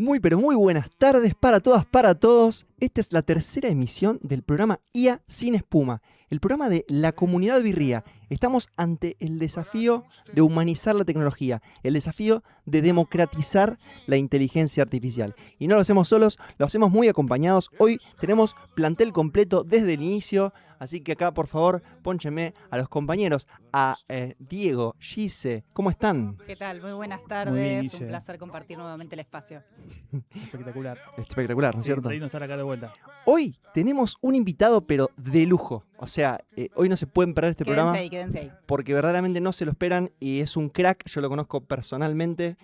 Muy, pero muy buenas tardes para todas, para todos. Esta es la tercera emisión del programa IA Sin Espuma, el programa de la comunidad birría. Estamos ante el desafío de humanizar la tecnología, el desafío de democratizar la inteligencia artificial. Y no lo hacemos solos, lo hacemos muy acompañados. Hoy tenemos plantel completo desde el inicio, así que acá, por favor, pónchenme a los compañeros, a Diego, Gise, ¿cómo están? ¿Qué tal? Muy buenas Muy bien, tardes. Guille. Un placer compartir nuevamente el espacio. Espectacular. Espectacular, ¿no es Sí, cierto? reírnos estar acá de vuelta. Hoy tenemos un invitado, pero de lujo. O sea, hoy no se pueden perder este programa Quédense ahí. porque verdaderamente no se lo esperan y es un crack. Yo lo conozco personalmente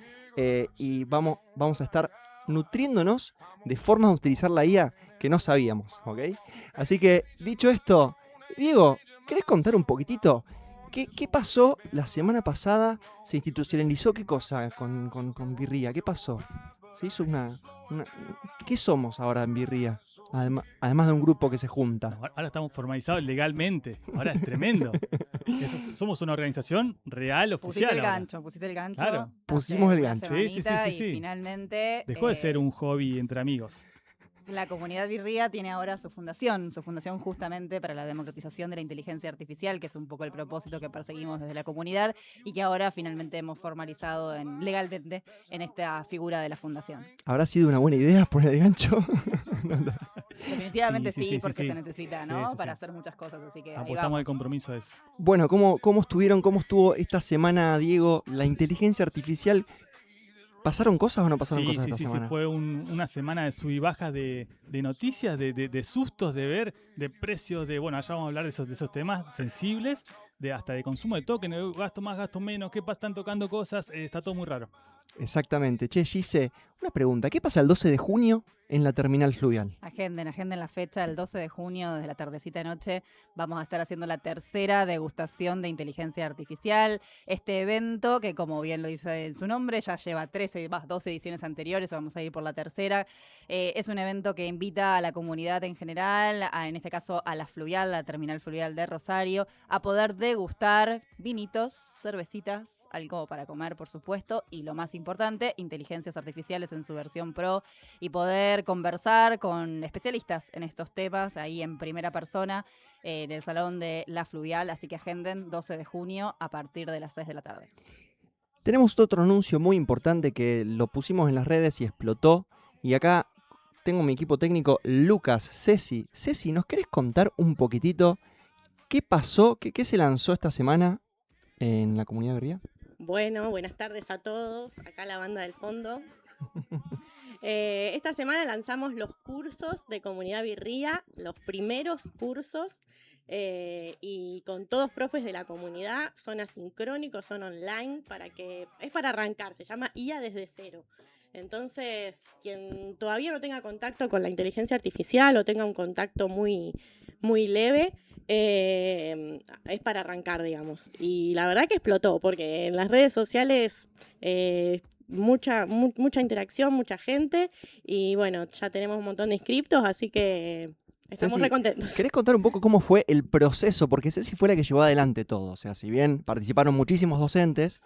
y vamos a estar nutriéndonos de formas de utilizar la IA que no sabíamos, ¿ok? Así que, dicho esto, Diego, ¿querés contar un poquitito? ¿Qué pasó la semana pasada? ¿Se institucionalizó qué cosa con Birría? ¿Qué pasó? Se hizo una... ¿Qué somos ahora en Birría? Además de un grupo que se junta. Ahora estamos formalizados legalmente. Ahora es tremendo. Somos una organización real, oficial. Pusiste el gancho. Claro. Pusimos el Hace gancho. una Sí. semanita Y finalmente Dejó de ser un hobby entre amigos. la comunidad birría tiene ahora su fundación justamente para la democratización de la inteligencia artificial, que es un poco el propósito que perseguimos desde la comunidad y que ahora finalmente hemos formalizado legalmente en esta figura de la fundación. ¿Habrá sido una buena idea poner el gancho? Definitivamente Sí, porque sí. se necesita, ¿no? Sí. Para hacer muchas cosas, así que ahí Apostamos vamos. al compromiso ese. Bueno, ¿cómo estuvo esta semana, Diego? La inteligencia artificial. ¿Pasaron cosas o no pasaron cosas esta semana? Fue una semana de sub y bajas de noticias, de sustos, de ver, de precios, allá vamos a hablar de esos temas sensibles, hasta de consumo de token, gasto más, gasto menos, qué están tocando cosas, está todo muy raro. Exactamente. Che, Gise, una pregunta. ¿Qué pasa el 12 de junio en la terminal fluvial? Agenden la fecha, el 12 de junio, desde la tardecita de noche, vamos a estar haciendo la tercera degustación de inteligencia artificial. Este evento, que como bien lo dice en su nombre, ya lleva 12 ediciones anteriores, vamos a ir por la tercera. Es un evento que invita a la comunidad en general, en este caso a la fluvial, la terminal fluvial de Rosario, a poder degustar vinitos, cervecitas, algo para comer, por supuesto, y lo más importante, inteligencias artificiales en su versión pro, y poder conversar con especialistas en estos temas ahí en primera persona en el salón de La Fluvial, así que agenden 12 de junio a partir de las 6 de la tarde. Tenemos otro anuncio muy importante que lo pusimos en las redes y explotó. Y acá tengo mi equipo técnico, Lucas, Ceci. Ceci, ¿nos querés contar un poquitito qué pasó, qué se lanzó esta semana en la comunidad birría? Bueno, buenas tardes a todos. Acá la banda del fondo. Esta semana lanzamos los cursos de Comunidad Birría, los primeros cursos, y con todos profes de la comunidad. Son asincrónicos, son online, es para arrancar, se llama IA desde cero. Entonces, quien todavía no tenga contacto con la inteligencia artificial o tenga un contacto muy, muy leve, es para arrancar, digamos. Y la verdad que explotó, porque en las redes sociales mucha interacción, mucha gente, y bueno, ya tenemos un montón de inscriptos, así que estamos Ceci, re contentos. ¿querés contar un poco cómo fue el proceso? Porque Ceci fue la que llevó adelante todo. O sea, si bien participaron muchísimos docentes,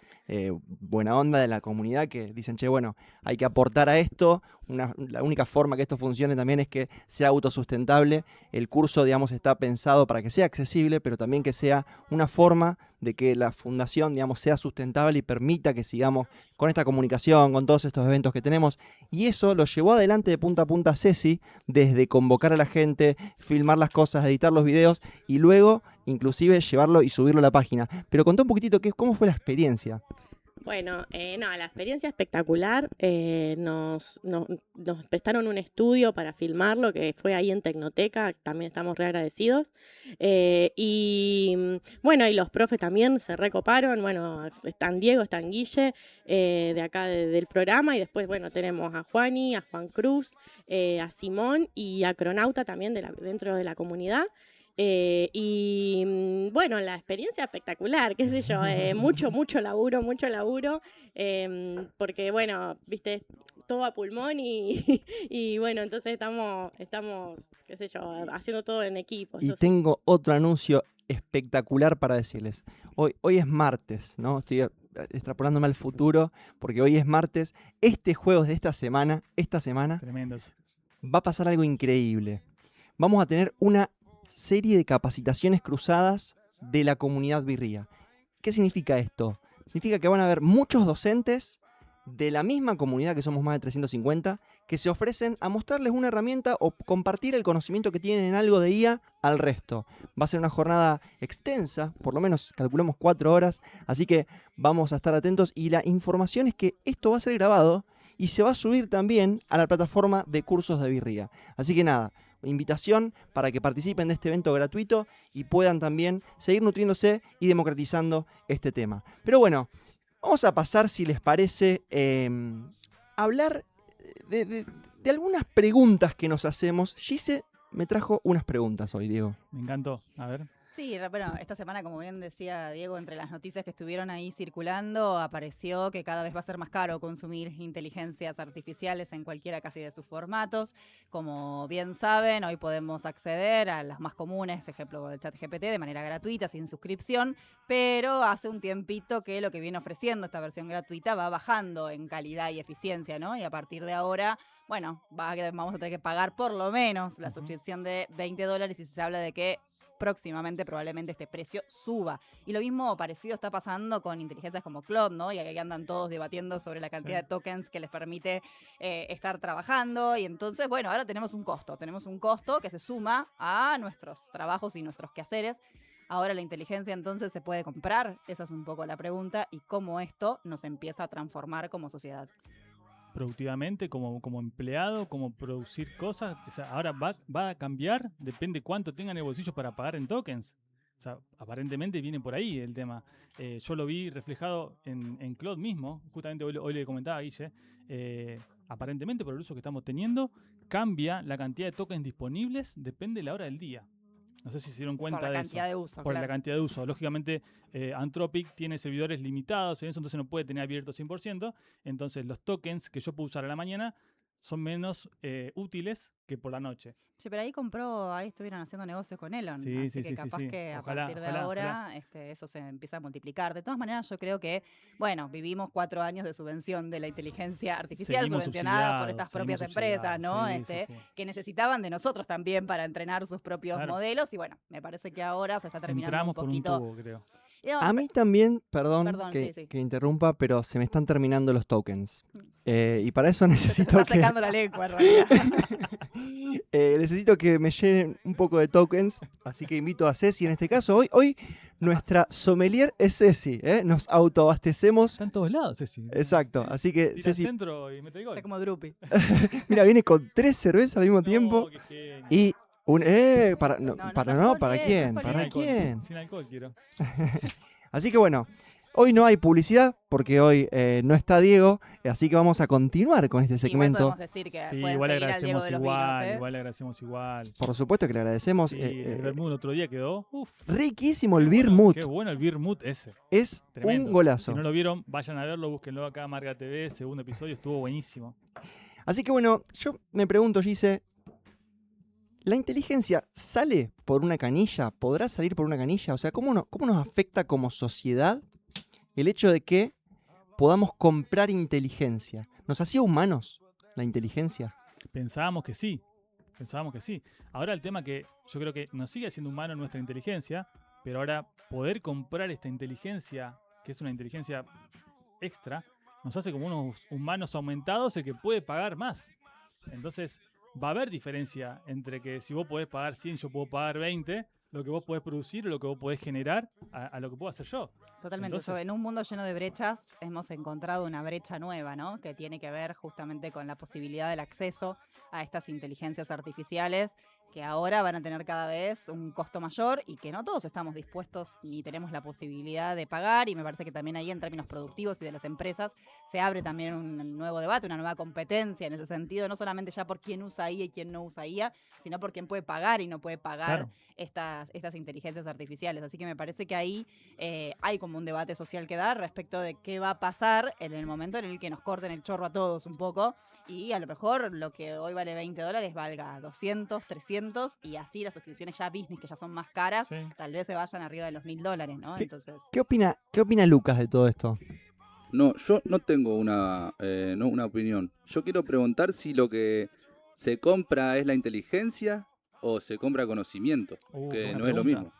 buena onda de la comunidad que dicen, che, bueno, hay que aportar a esto. La única forma que esto funcione también es que sea autosustentable. El curso, digamos, está pensado para que sea accesible, pero también que sea una forma de que la fundación, digamos, sea sustentable y permita que sigamos con esta comunicación, con todos estos eventos que tenemos. Y eso lo llevó adelante de punta a punta Ceci, desde convocar a la gente, filmar las cosas, editar los videos y luego inclusive llevarlo y subirlo a la página. Pero contá un poquitito cómo fue la experiencia. Bueno, la experiencia espectacular. Nos prestaron un estudio para filmarlo, que fue ahí en Tecnoteca, también estamos re agradecidos. Y los profes también se recoparon. Bueno, están Diego, están Guille, de acá del programa, y después, tenemos a Juani, a Juan Cruz, a Simón y a Cronauta también dentro de la comunidad. La experiencia espectacular, qué sé yo, mucho laburo, porque viste, todo a pulmón y entonces estamos, qué sé yo, haciendo todo en equipo. Y tengo otro anuncio espectacular para decirles. Hoy es martes, ¿no? Estoy extrapolándome al futuro, porque hoy es martes, este jueves de esta semana, Tremendos. va a pasar algo increíble. Vamos a tener una serie de capacitaciones cruzadas de la comunidad birria. ¿Qué significa esto? Significa que van a haber muchos docentes de la misma comunidad, que somos más de 350, que se ofrecen a mostrarles una herramienta o compartir el conocimiento que tienen en algo de IA al resto. Va a ser una jornada extensa, por lo menos calculamos 4 horas, así que vamos a estar atentos. Y la información es que esto va a ser grabado y se va a subir también a la plataforma de cursos de birria. Así que nada, invitación para que participen de este evento gratuito y puedan también seguir nutriéndose y democratizando este tema. Pero bueno, vamos a pasar, si les parece, a hablar de algunas preguntas que nos hacemos. Gise me trajo unas preguntas hoy, Diego. Me encantó. A ver. Sí, bueno, esta semana, como bien decía Diego, entre las noticias que estuvieron ahí circulando, apareció que cada vez va a ser más caro consumir inteligencias artificiales en cualquiera casi de sus formatos. Como bien saben, hoy podemos acceder a las más comunes, ejemplo el ChatGPT, de manera gratuita, sin suscripción, pero hace un tiempito que lo que viene ofreciendo esta versión gratuita va bajando en calidad y eficiencia, ¿no? Y a partir de ahora, bueno, vamos a tener que pagar por lo menos la suscripción de $20 y se habla de que próximamente probablemente este precio suba. Y lo mismo parecido está pasando con inteligencias como Claude, ¿no? Y ahí andan todos debatiendo sobre la cantidad de tokens que les permite estar trabajando. Y entonces, bueno, ahora tenemos un costo que se suma a nuestros trabajos y nuestros quehaceres. Ahora la inteligencia entonces se puede comprar. Esa es un poco la pregunta, y cómo esto nos empieza a transformar como sociedad. Productivamente, como empleado, como producir cosas. O sea, ahora va a cambiar, depende cuánto tengan en el bolsillo para pagar en tokens. O sea, aparentemente viene por ahí el tema. Yo lo vi reflejado en Claude mismo. Justamente hoy le comentaba a Guille. Aparentemente, por el uso que estamos teniendo, cambia la cantidad de tokens disponibles, depende de la hora del día. No sé si se dieron cuenta de eso. Por la cantidad de uso. Por la cantidad de uso. Lógicamente, Anthropic tiene servidores limitados en eso, entonces no puede tener abierto 100%. Entonces, los tokens que yo puedo usar a la mañana son menos útiles que por la noche. Sí, pero ahí estuvieron haciendo negocios con Elon. Sí, así sí, que sí, capaz sí. que Ojalá, a partir de ojalá, ahora eso se empieza a multiplicar. De todas maneras, yo creo que, bueno, vivimos 4 años de subvención de la inteligencia artificial, Seguimos subvencionada por estas propias seguimos empresas, ¿no? subsidiados, sí. Que necesitaban de nosotros también para entrenar sus propios modelos. Y bueno, me parece que ahora se está terminando Entramos un poquito. por un tubo, creo. A mí también, perdón sí. que interrumpa, pero se me están terminando los tokens. Y para eso necesito está secando la lengua, en realidad. necesito que me llenen un poco de tokens, así que invito a Ceci en este caso. Hoy nuestra sommelier es Ceci, nos autoabastecemos. Está en todos lados, Ceci. Exacto, así que Tira Ceci, al centro y mete el gol. Está como Drupi. mira, viene con 3 cervezas al mismo tiempo Qué genio. y ¿para quién? no, ¿Para quién? Sin alcohol quiero. Así que bueno, hoy no hay publicidad porque hoy no está Diego, así que vamos a continuar con este Igual segmento. podemos decir que Sí, pueden igual le seguir al Diego agradecemos de los igual, vinos, igual le agradecemos igual. Por supuesto que le agradecemos. Sí, el vermut el otro día quedó. Riquísimo el Qué bueno, Birmut. Qué bueno el Birmut ese. Es Tremendo. un golazo. Si no lo vieron, vayan a verlo, búsquenlo acá, Marga TV, segundo episodio, estuvo buenísimo. Así que bueno, yo me pregunto, Gise, ¿la inteligencia sale por una canilla? ¿Podrá salir por una canilla? O sea, ¿cómo nos afecta como sociedad el hecho de que podamos comprar inteligencia? ¿Nos hacía humanos la inteligencia? Pensábamos que sí. Ahora el tema que yo creo que nos sigue haciendo humano nuestra inteligencia, pero ahora poder comprar esta inteligencia, que es una inteligencia extra, nos hace como unos humanos aumentados el que puede pagar más. Entonces va a haber diferencia entre que si vos podés pagar 100, yo puedo pagar 20, lo que vos podés producir o lo que vos podés generar a lo que puedo hacer yo. Totalmente. Entonces, En un mundo lleno de brechas hemos encontrado una brecha nueva, ¿no? Que tiene que ver justamente con la posibilidad del acceso a estas inteligencias artificiales, que ahora van a tener cada vez un costo mayor y que no todos estamos dispuestos ni tenemos la posibilidad de pagar. Y me parece que también ahí, en términos productivos y de las empresas, se abre también un nuevo debate, una nueva competencia en ese sentido, no solamente ya por quién usa IA y quién no usa IA, sino por quién puede pagar y no puede pagar estas inteligencias artificiales. Así que me parece que ahí hay como un debate social que dar respecto de qué va a pasar en el momento en el que nos corten el chorro a todos un poco y a lo mejor lo que hoy vale $20 valga 200, 300 $1.200 y así las suscripciones ya business, que ya son más caras, Sí. tal vez se vayan arriba de los $1.000, ¿no? Entonces, ¿Qué opina Lucas de todo esto? No, yo no tengo una opinión. Yo quiero preguntar si lo que se compra es la inteligencia o se compra conocimiento, que buena no es lo pregunta. mismo.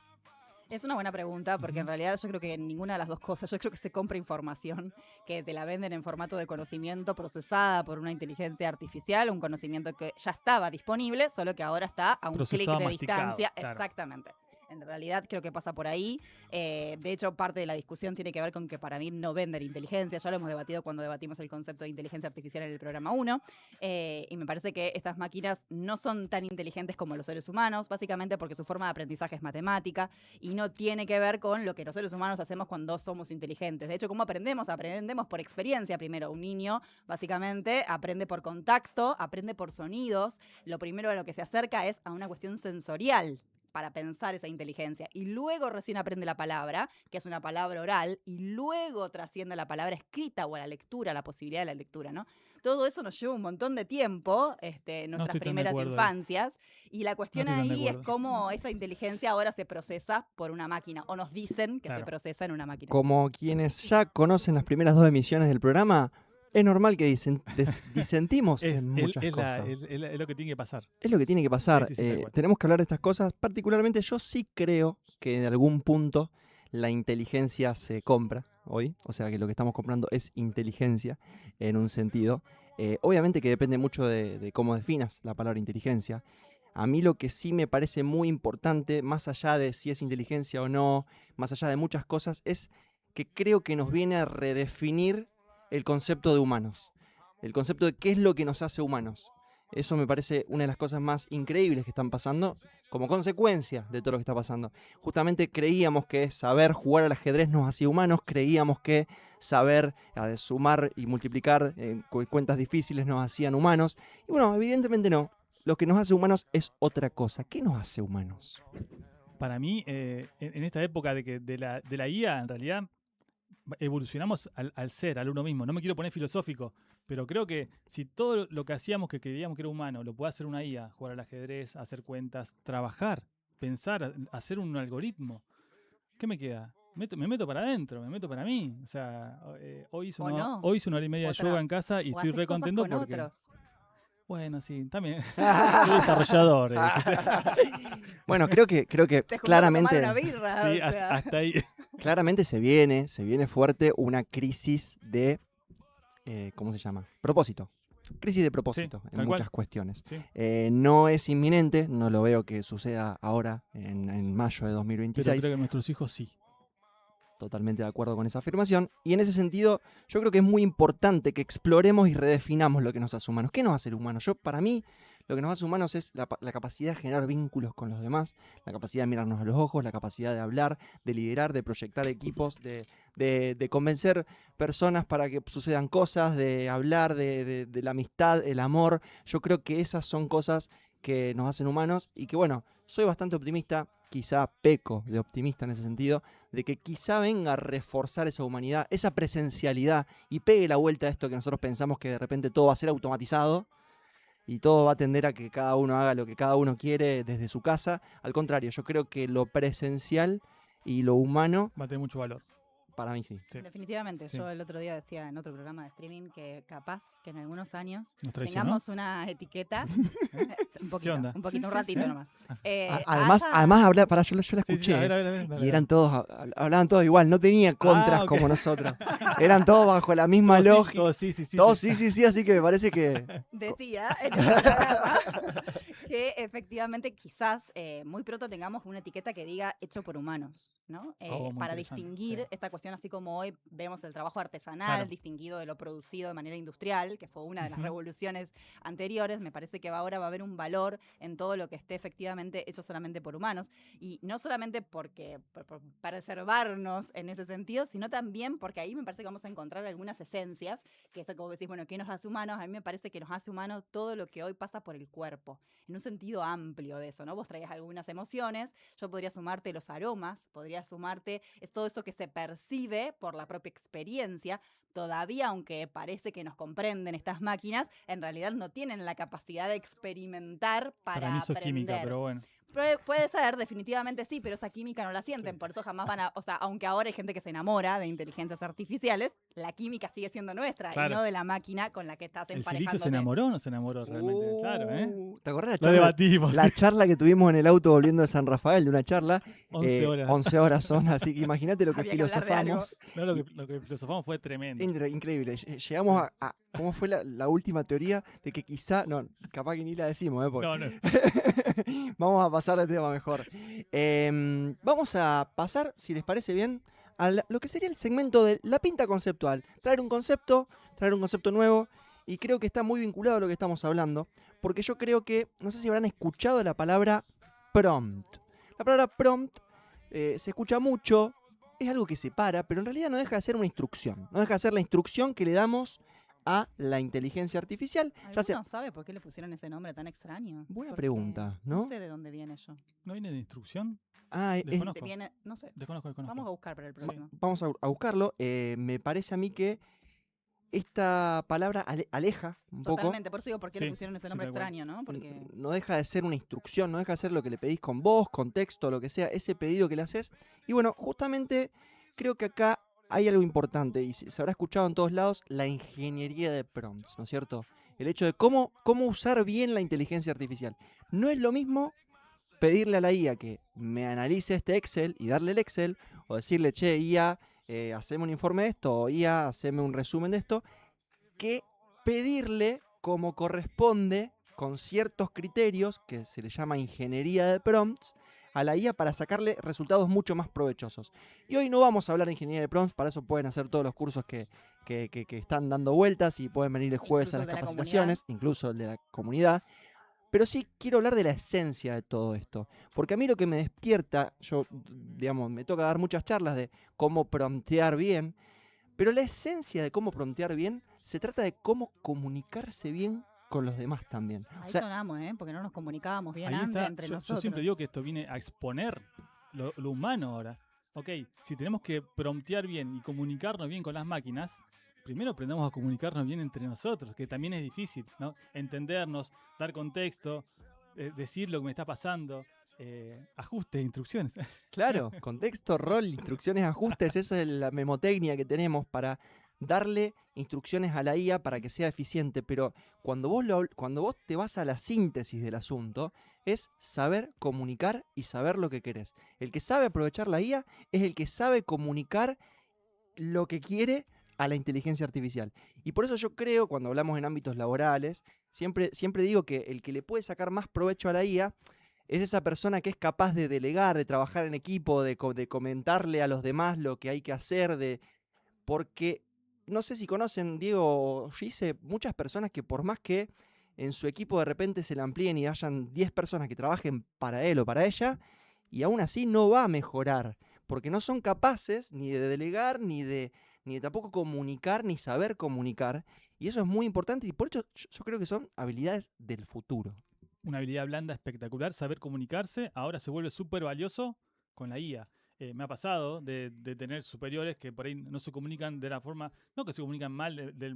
es una buena pregunta porque en realidad yo creo que ninguna de las dos cosas, yo creo que se compra información que te la venden en formato de conocimiento procesada por una inteligencia artificial, un conocimiento que ya estaba disponible, solo que ahora está a un clic Procesado, de masticado, distancia. claro. Exactamente. En realidad creo que pasa por ahí. De hecho, parte de la discusión tiene que ver con que para mí no venden inteligencia. Ya lo hemos debatido cuando debatimos el concepto de inteligencia artificial en el programa 1. Y me parece que estas máquinas no son tan inteligentes como los seres humanos, básicamente porque su forma de aprendizaje es matemática y no tiene que ver con lo que los seres humanos hacemos cuando somos inteligentes. De hecho, ¿cómo aprendemos? Aprendemos por experiencia primero. Un niño, básicamente, aprende por contacto, aprende por sonidos. Lo primero a lo que se acerca es a una cuestión sensorial para pensar esa inteligencia. Y luego recién aprende la palabra, que es una palabra oral, y luego trasciende a la palabra escrita o a la lectura, la posibilidad de la lectura, ¿no? Todo eso nos lleva un montón de tiempo, en No nuestras estoy tan de primeras acuerdo ahí. infancias, y la cuestión estoy tan de ahí es acuerdo. cómo esa inteligencia ahora se procesa por una máquina, o nos dicen que se Claro. procesa en una máquina. Como quienes ya conocen las primeras 2 emisiones del programa, es normal que disentimos en muchas cosas. Es lo que tiene que pasar. Es lo que tiene que pasar. Sí, tal cual. Tenemos que hablar de estas cosas. Particularmente yo sí creo que en algún punto la inteligencia se compra hoy. O sea que lo que estamos comprando es inteligencia en un sentido. Obviamente que depende mucho de cómo definas la palabra inteligencia. A mí lo que sí me parece muy importante, más allá de si es inteligencia o no, más allá de muchas cosas, es que creo que nos viene a redefinir el concepto de humanos. El concepto de qué es lo que nos hace humanos. Eso me parece una de las cosas más increíbles que están pasando como consecuencia de todo lo que está pasando. Justamente creíamos que saber jugar al ajedrez nos hacía humanos, creíamos que saber sumar y multiplicar cuentas difíciles nos hacían humanos. Y bueno, evidentemente no. Lo que nos hace humanos es otra cosa. ¿Qué nos hace humanos? Para mí, en esta época de la IA, en realidad, evolucionamos al ser, al uno mismo. No me quiero poner filosófico, pero creo que si todo lo que hacíamos que creíamos que era humano lo puede hacer una IA, jugar al ajedrez, hacer cuentas, trabajar, pensar, hacer un algoritmo, ¿qué me queda? Me meto para adentro, me meto para mí. O sea, hoy hice ¿O no? hoy hice una hora y media de Otra. yoga en casa y O estoy haces re cosas contento con porque... otros. Bueno, sí, también. Soy desarrollador. Bueno, creo que Te juntás a tomar claramente, una birra, Sí, o sea. hasta ahí. claramente se viene fuerte una crisis de, ¿cómo se llama? Propósito. Crisis de propósito Sí, en tal cual. muchas cuestiones. Sí. No es inminente, no lo veo que suceda ahora en mayo de Pero 2026. creo que nuestros hijos sí. Totalmente de acuerdo con esa afirmación. Y en ese sentido, yo creo que es muy importante que exploremos y redefinamos lo que nos hace humanos. ¿Qué nos hace humanos? Para mí, lo que nos hace humanos es la capacidad de generar vínculos con los demás, la capacidad de mirarnos a los ojos, la capacidad de hablar, de liderar, de proyectar equipos, de convencer personas para que sucedan cosas, de hablar de la amistad, el amor. Yo creo que esas son cosas que nos hacen humanos y que, bueno, soy bastante optimista, quizá peco de optimista en ese sentido, de que quizá venga a reforzar esa humanidad, esa presencialidad y pegue la vuelta a esto que nosotros pensamos que de repente todo va a ser automatizado y todo va a tender a que cada uno haga lo que cada uno quiere desde su casa. Al contrario, yo creo que lo presencial y lo humano, Va a tener mucho valor. para mí sí. Sí. Definitivamente. Sí. Yo el otro día decía en otro programa de streaming que capaz que en algunos años Nos traicionó. tengamos una etiqueta. Un poquito, onda? un poquito, Sí, un sí, ratito sí. nomás. Además, habla, para yo la Sí, sí, escuché. a ver, dale, Y eran dale. todos, hablaban todos igual, no tenía contras ok. como nosotros. Eran todos bajo la misma Todos sí, lógica. todos sí, sí, sí. Todos sí, así que me parece que Decía en el programa que efectivamente quizás muy pronto tengamos una etiqueta que diga hecho por humanos, ¿no? Oh, muy Para interesante, distinguir sí. esta cuestión, así como hoy vemos el trabajo artesanal Claro. distinguido de lo producido de manera industrial, que fue una de las Ujú. revoluciones anteriores. Me parece que ahora va a haber un valor en todo lo que esté efectivamente hecho solamente por humanos, y no solamente porque por preservarnos en ese sentido, sino también porque ahí me parece que vamos a encontrar algunas esencias, que esto como decís, bueno, ¿qué nos hace humanos? A mí me parece que nos hace humanos todo lo que hoy pasa por el cuerpo, en un sentido amplio de eso, ¿no? Vos traías algunas emociones, yo podría sumarte los aromas, podría sumarte todo eso que se percibe por la propia experiencia. Todavía, aunque parece que nos comprenden estas máquinas, en realidad no tienen la capacidad de experimentar Para mí eso es aprender. química, pero bueno. Puede ser, definitivamente sí, pero esa química no la sienten, por eso jamás van a, o sea, aunque ahora hay gente que se enamora de inteligencias artificiales, la química sigue siendo nuestra y Claro. no de la máquina con la que estás ¿El emparejándote. silicio se enamoró o no se enamoró realmente? Claro, ¿eh? ¿Te acordás Lo debatimos. la charla que tuvimos en el auto volviendo de San Rafael, de una charla? 11 horas. 11 horas son, así que imagínate lo que Había que hablar de algo. filosofamos. No, lo que filosofamos fue tremendo. Increíble. Llegamos a ¿cómo fue la última teoría? De que quizá, no, capaz que ni la decimos, porque No, no. vamos a pasar de tema mejor. Vamos a pasar, si les parece bien, a lo que sería el segmento de la pinta conceptual. Traer un concepto nuevo, y creo que está muy vinculado a lo que estamos hablando, porque yo creo que, no sé si habrán escuchado la palabra prompt. La palabra prompt se escucha mucho, es algo que separa, pero en realidad no deja de ser una instrucción. No deja de ser la instrucción que le damos a la inteligencia artificial. Ya sea, ¿Alguno sabe por qué le pusieron ese nombre tan extraño? Buena Porque pregunta, ¿no? No sé de dónde viene yo. ¿No viene de instrucción? Desconozco. No sé. Desconozco. Vamos a buscar para el próximo. Vamos a buscarlo. Me parece a mí que esta palabra aleja un poco. Totalmente, por eso digo por qué le Sí, pusieron ese sí, nombre tal cual. extraño, ¿no? Porque No deja de ser una instrucción, no deja de ser lo que le pedís con voz, con texto, lo que sea, ese pedido que le haces. Y bueno, justamente creo que acá hay algo importante, y se habrá escuchado en todos lados, la ingeniería de prompts, ¿no es cierto? El hecho de cómo usar bien la inteligencia artificial. No es lo mismo pedirle a la IA que me analice este Excel y darle el Excel, o decirle, che, IA, haceme un informe de esto, o IA, haceme un resumen de esto, que pedirle como corresponde, con ciertos criterios, que se le llama ingeniería de prompts, a la IA para sacarle resultados mucho más provechosos. Y hoy no vamos a hablar de ingeniería de prompts, para eso pueden hacer todos los cursos que están dando vueltas y pueden venir el jueves Incluso a las de la capacitaciones, incluso el de la comunidad. Pero sí quiero hablar de la esencia de todo esto. Porque a mí lo que me despierta, yo, digamos, me toca dar muchas charlas de cómo promptear bien, pero la esencia de cómo promptear bien se trata de cómo comunicarse bien con los demás también. ahí O sea, sonamos, ¿eh? Porque no nos comunicábamos bien Ahí antes está. entre Yo nosotros. siempre digo que esto viene a exponer lo humano ahora. Ok, si tenemos que promptear bien y comunicarnos bien con las máquinas, primero aprendamos a comunicarnos bien entre nosotros, que también es difícil, ¿no? Entendernos, dar contexto, decir lo que me está pasando, ajustes, instrucciones. claro, contexto, rol, instrucciones, ajustes, esa es la memotecnia que tenemos para darle instrucciones a la IA para que sea eficiente, pero cuando vos te vas a la síntesis del asunto, es saber comunicar y saber lo que querés. El que sabe aprovechar la IA es el que sabe comunicar lo que quiere a la inteligencia artificial. Y por eso yo creo, cuando hablamos en ámbitos laborales, siempre digo que el que le puede sacar más provecho a la IA es esa persona que es capaz de delegar, de trabajar en equipo, de comentarle a los demás lo que hay que hacer, porque no sé si conocen, Diego o Gise, muchas personas que por más que en su equipo de repente se le amplíen y hayan 10 personas que trabajen para él o para ella, y aún así no va a mejorar, porque no son capaces ni de delegar, ni de tampoco comunicar, ni saber comunicar, y eso es muy importante, y por eso yo creo que son habilidades del futuro. Una habilidad blanda espectacular, saber comunicarse, ahora se vuelve súper valioso con la IA. Me ha pasado de tener superiores que por ahí no se comunican de la forma, no que se comunican mal de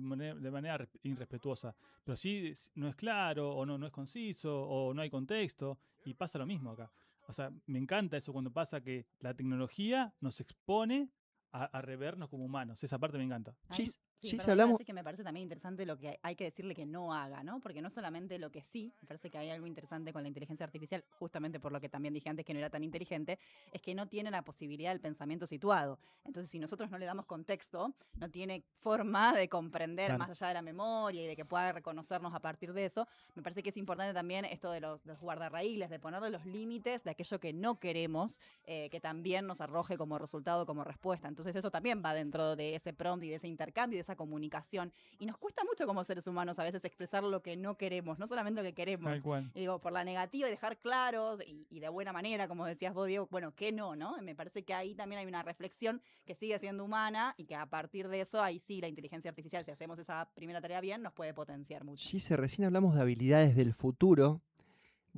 manera irrespetuosa, pero sí no es claro, o no es conciso, o no hay contexto, y pasa lo mismo acá. O sea, me encanta eso cuando pasa que la tecnología nos expone a revernos como humanos. Esa parte me encanta. Ahí- Gis, sí, Gis, perdón, hablamos... así que me parece también interesante lo que hay que decirle que no haga, ¿no? Porque no solamente lo que sí, me parece que hay algo interesante con la inteligencia artificial, justamente por lo que también dije antes que no era tan inteligente, es que no tiene la posibilidad del pensamiento situado. Entonces, si nosotros no le damos contexto, no tiene forma de comprender Claro. más allá de la memoria y de que pueda reconocernos a partir de eso. Me parece que es importante también esto de los guardarraíles, de ponerle los límites de aquello que no queremos, que también nos arroje como resultado, como respuesta. Entonces, eso también va dentro de ese prompt y de ese intercambio y de esa comunicación. Y nos cuesta mucho como seres humanos a veces expresar lo que no queremos, no solamente lo que queremos. Tal cual. Y digo, por la negativa y dejar claros y de buena manera, como decías vos, Diego, bueno, ¿qué no? Me parece que ahí también hay una reflexión que sigue siendo humana y que a partir de eso, ahí sí, la inteligencia artificial, si hacemos esa primera tarea bien, nos puede potenciar mucho. Gise, recién hablamos de habilidades del futuro.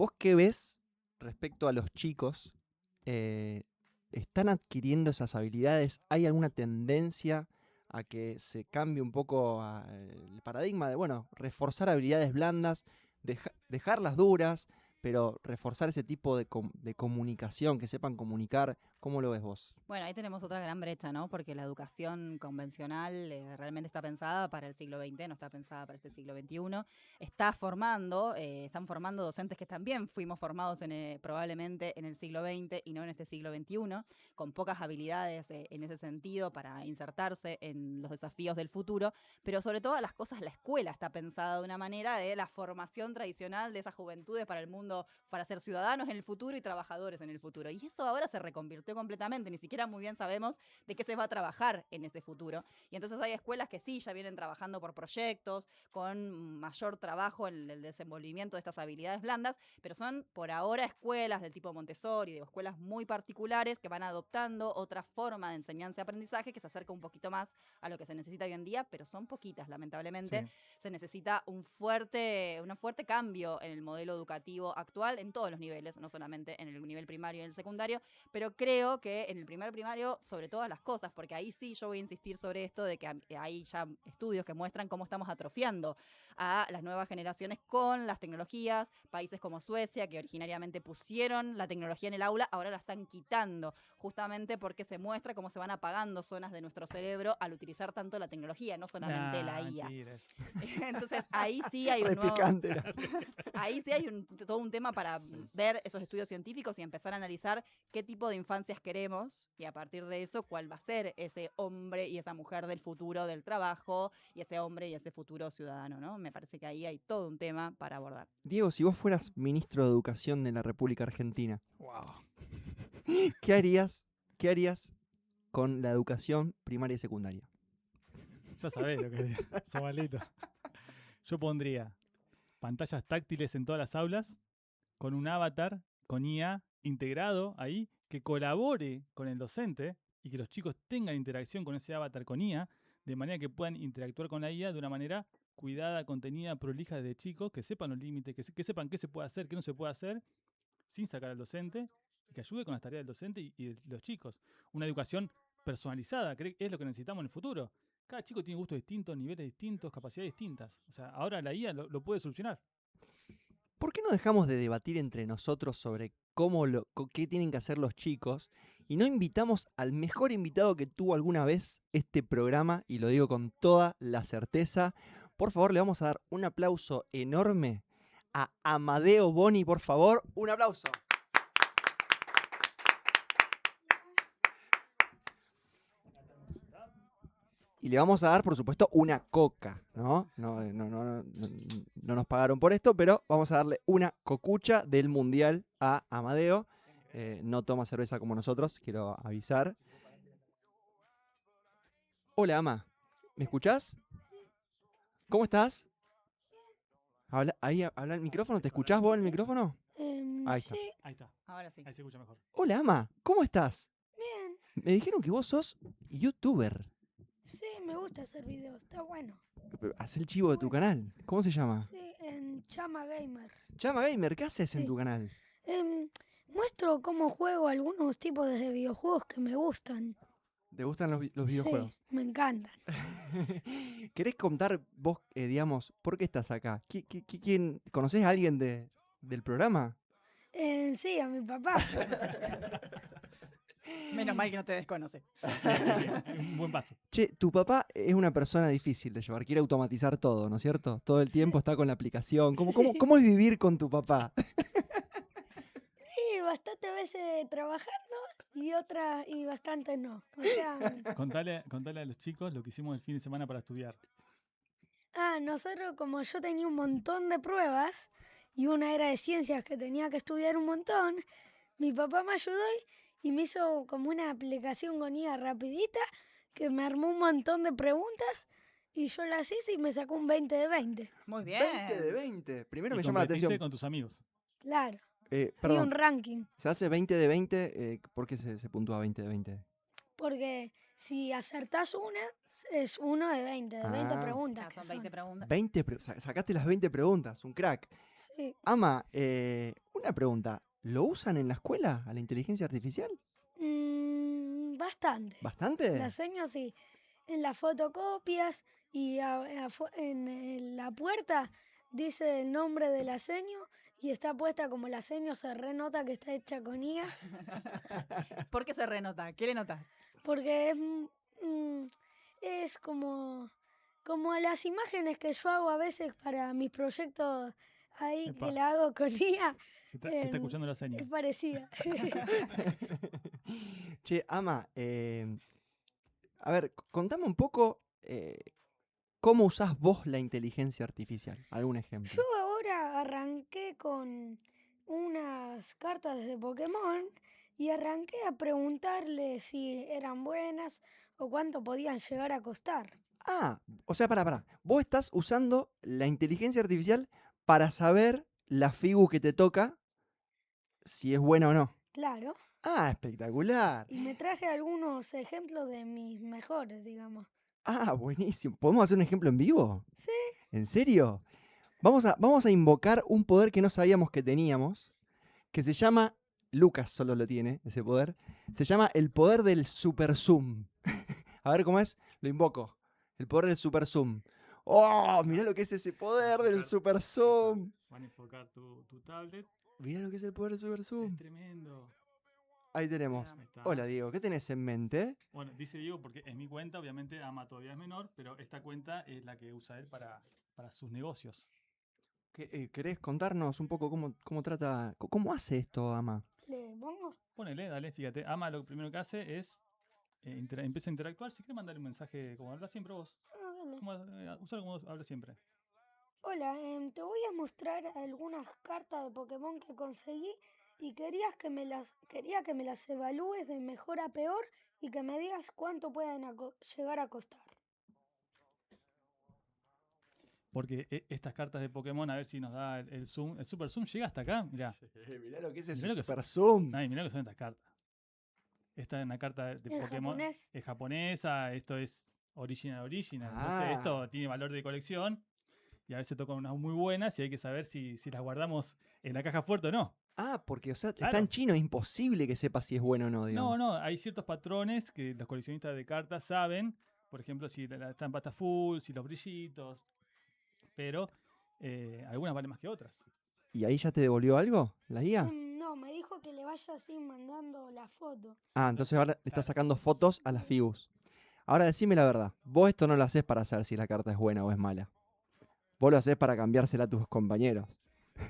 ¿Vos qué ves respecto a los chicos? ¿Están adquiriendo esas habilidades? ¿Hay alguna tendencia a que se cambie un poco el paradigma de, bueno, reforzar habilidades blandas, dejarlas duras, pero reforzar ese tipo de comunicación, que sepan comunicar? ¿Cómo lo ves vos? Bueno, ahí tenemos otra gran brecha, ¿no? Porque la educación convencional realmente está pensada para el siglo XX, no está pensada para este siglo XXI. Están formando docentes que también fuimos formados probablemente en el siglo XX y no en este siglo XXI, con pocas habilidades en ese sentido para insertarse en los desafíos del futuro, pero sobre todas las cosas la escuela está pensada de una manera de la formación tradicional de esas juventudes para el mundo, para ser ciudadanos en el futuro y trabajadores en el futuro. Y eso ahora se reconvirtió completamente, ni siquiera muy bien sabemos de qué se va a trabajar en ese futuro. Y entonces hay escuelas que sí, ya vienen trabajando por proyectos, con mayor trabajo en el desenvolvimiento de estas habilidades blandas, pero son por ahora escuelas del tipo Montessori, de escuelas muy particulares que van adoptando otra forma de enseñanza y aprendizaje que se acerca un poquito más a lo que se necesita hoy en día, pero son poquitas, lamentablemente. Sí. Se necesita un fuerte cambio en el modelo educativo actual en todos los niveles, no solamente en el nivel primario y el secundario, pero creo que en el primario, sobre todas las cosas, porque ahí sí yo voy a insistir sobre esto de que hay ya estudios que muestran cómo estamos atrofiando a las nuevas generaciones con las tecnologías. Países como Suecia, que originariamente pusieron la tecnología en el aula, ahora la están quitando, justamente porque se muestra cómo se van apagando zonas de nuestro cerebro al utilizar tanto la tecnología, no solamente la IA. Mentiras. Entonces ahí sí hay un Re nuevo... picante era. Ahí sí hay todo un tema para ver esos estudios científicos y empezar a analizar qué tipo de infancias queremos y a partir de eso cuál va a ser ese hombre y esa mujer del futuro del trabajo y ese hombre y ese futuro ciudadano, ¿no? Me parece que ahí hay todo un tema para abordar. Diego, si vos fueras ministro de Educación de la República Argentina, Wow. ¿qué harías con la educación primaria y secundaria? Ya sabés lo que digo. Somalito. Yo pondría pantallas táctiles en todas las aulas, con un avatar, con IA integrado ahí, que colabore con el docente y que los chicos tengan interacción con ese avatar con IA, de manera que puedan interactuar con la IA de una manera cuidada, contenida, prolija desde chicos, que sepan los límites, que sepan qué se puede hacer, qué no se puede hacer, sin sacar al docente, y que ayude con las tareas del docente y de los chicos. Una educación personalizada, que es lo que necesitamos en el futuro. Cada chico tiene gustos distintos, niveles distintos, capacidades distintas. O sea, ahora la IA lo puede solucionar. ¿Por qué no dejamos de debatir entre nosotros sobre qué tienen que hacer los chicos y no invitamos al mejor invitado que tuvo alguna vez este programa? Y lo digo con toda la certeza. Por favor, le vamos a dar un aplauso enorme a Amadeo Boni, por favor. Un aplauso. Y le vamos a dar, por supuesto, una coca, ¿no? No nos pagaron por esto, pero vamos a darle una cocucha del Mundial a Amadeo. No toma cerveza como nosotros, quiero avisar. Hola, Ama. ¿Me escuchás? ¿Cómo estás? Habla el micrófono. ¿Te escuchás vos en el micrófono? Ahí está. Sí, Ahí está. Ahora sí. Ahí se escucha mejor. Hola, Ama. ¿Cómo estás? bien. Me dijeron que vos sos youtuber. Sí, me gusta hacer videos, está bueno. Haz el chivo de tu canal. ¿Cómo se llama? Sí, en Chama Gamer. Chama Gamer, ¿qué haces en Sí. tu canal? Muestro cómo juego algunos tipos de videojuegos que me gustan. ¿Te gustan los videojuegos? Sí, me encantan. ¿Querés contar vos, digamos, por qué estás acá? ¿Quién conocés a alguien del programa? Sí, a mi papá. Menos mal que no te desconoce. Un buen paso. Che, tu papá es una persona difícil de llevar, quiere automatizar todo, ¿no es cierto? Todo el tiempo está con la aplicación. ¿Cómo es vivir con tu papá? Y bastantes veces trabajando y bastante no. O sea, Contale a los chicos lo que hicimos el fin de semana para estudiar. nosotros como yo tenía un montón de pruebas y una era de ciencias que tenía que estudiar un montón, mi papá me ayudó y me hizo como una aplicación con IA rapidita que me armó un montón de preguntas y yo las hice y me sacó un 20 de 20. Muy bien. 20 de 20. Primero Y me llama la competiste atención. con tus amigos. Claro, y un Perdón, ranking. se hace 20 de 20. ¿Por qué se puntúa 20 de 20? Porque si acertás una, es 1 de 20, de 20 Ah. preguntas. Ya que son 20 preguntas. 20 sacaste las 20 preguntas, un crack. Sí. Ama, Una pregunta, ¿lo usan en la escuela a la inteligencia artificial? Bastante. ¿Bastante? La seño sí. En las fotocopias y en la puerta dice el nombre de la seño y está puesta como la seño, se renota que está hecha con IA. ¿Por qué se renota? ¿Qué le notas? Porque es como las imágenes que yo hago a veces para mis proyectos ahí Epa. que la hago con IA. Te está escuchando la señal. Es parecida. Che, Ama, a ver, contame un poco cómo usás vos la inteligencia artificial. ¿Algún ejemplo? Yo ahora arranqué con unas cartas de Pokémon y arranqué a preguntarle si eran buenas o cuánto podían llegar a costar. Ah, o sea, pará. Vos estás usando la inteligencia artificial para saber la figu que te toca, si es buena o no. Claro. Ah, espectacular. Y me traje algunos ejemplos de mis mejores, digamos. Ah, buenísimo. ¿Podemos hacer un ejemplo en vivo? Sí. ¿En serio? Vamos a invocar un poder que no sabíamos que teníamos, que se llama, Lucas solo lo tiene, ese poder, se llama el poder del super zoom. A ver cómo es, lo invoco. El poder del super zoom. ¡Oh! Mirá lo que es ese poder del super zoom. Van a enfocar tu tablet. Mirá lo que es el poder del super Es zoom. tremendo. Ahí tenemos. Ahí está. Hola Diego, ¿qué tenés en mente? Bueno, dice Diego porque es mi cuenta, obviamente Ama todavía es menor, pero esta cuenta es la que usa él para sus negocios. ¿Querés contarnos un poco cómo trata, cómo hace esto, Ama? ¿Le pongo? Ponele, dale, fíjate. Ama lo primero que hace es empieza a interactuar. Si quieres mandarle un mensaje como hablas siempre vos. Ah, dale. Úsalo como hablas siempre. Hola, te voy a mostrar algunas cartas de Pokémon que conseguí y quería que me las evalúes de mejor a peor y que me digas cuánto pueden llegar a costar. Porque estas cartas de Pokémon, a ver si nos da el zoom. El super zoom llega hasta acá. Mirá. Mirá lo que es ese Mirá lo que super zoom. Ay, mirá lo que son estas cartas. Esta es una carta de ¿En Pokémon. japonés? Es japonesa, esto es original. Entonces Ah. esto tiene valor de colección. Y a veces tocan unas muy buenas y hay que saber si las guardamos en la caja fuerte o no. Ah, porque, o sea, Claro. está en chino, es imposible que sepa si es bueno o no, digamos. No, hay ciertos patrones que los coleccionistas de cartas saben. Por ejemplo, si la estampa está full, si los brillitos. Pero algunas valen más que otras. ¿Y ahí ya te devolvió algo, la IA? No, me dijo que le vaya así mandando la foto. Ah, entonces ahora le está Claro. sacando fotos a las figus. Ahora decime la verdad, vos esto no lo haces para saber si la carta es buena o es mala. Vos lo haces para cambiársela a tus compañeros. Sí,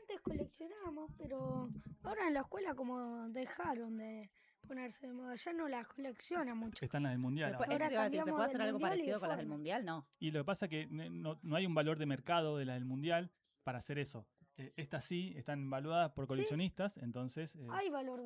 antes coleccionábamos, pero ahora en la escuela como dejaron de ponerse de moda, ya no las colecciona mucho. Están las del mundial. ¿Se ahora. puede, eso Ahora te iba a decir, ¿se cambiamos puede hacer del algo mundial y parecido de con las del forma. mundial? No. Y lo que pasa es que no hay un valor de mercado de las del mundial para hacer eso. Estas sí están evaluadas por coleccionistas, entonces. Hay valor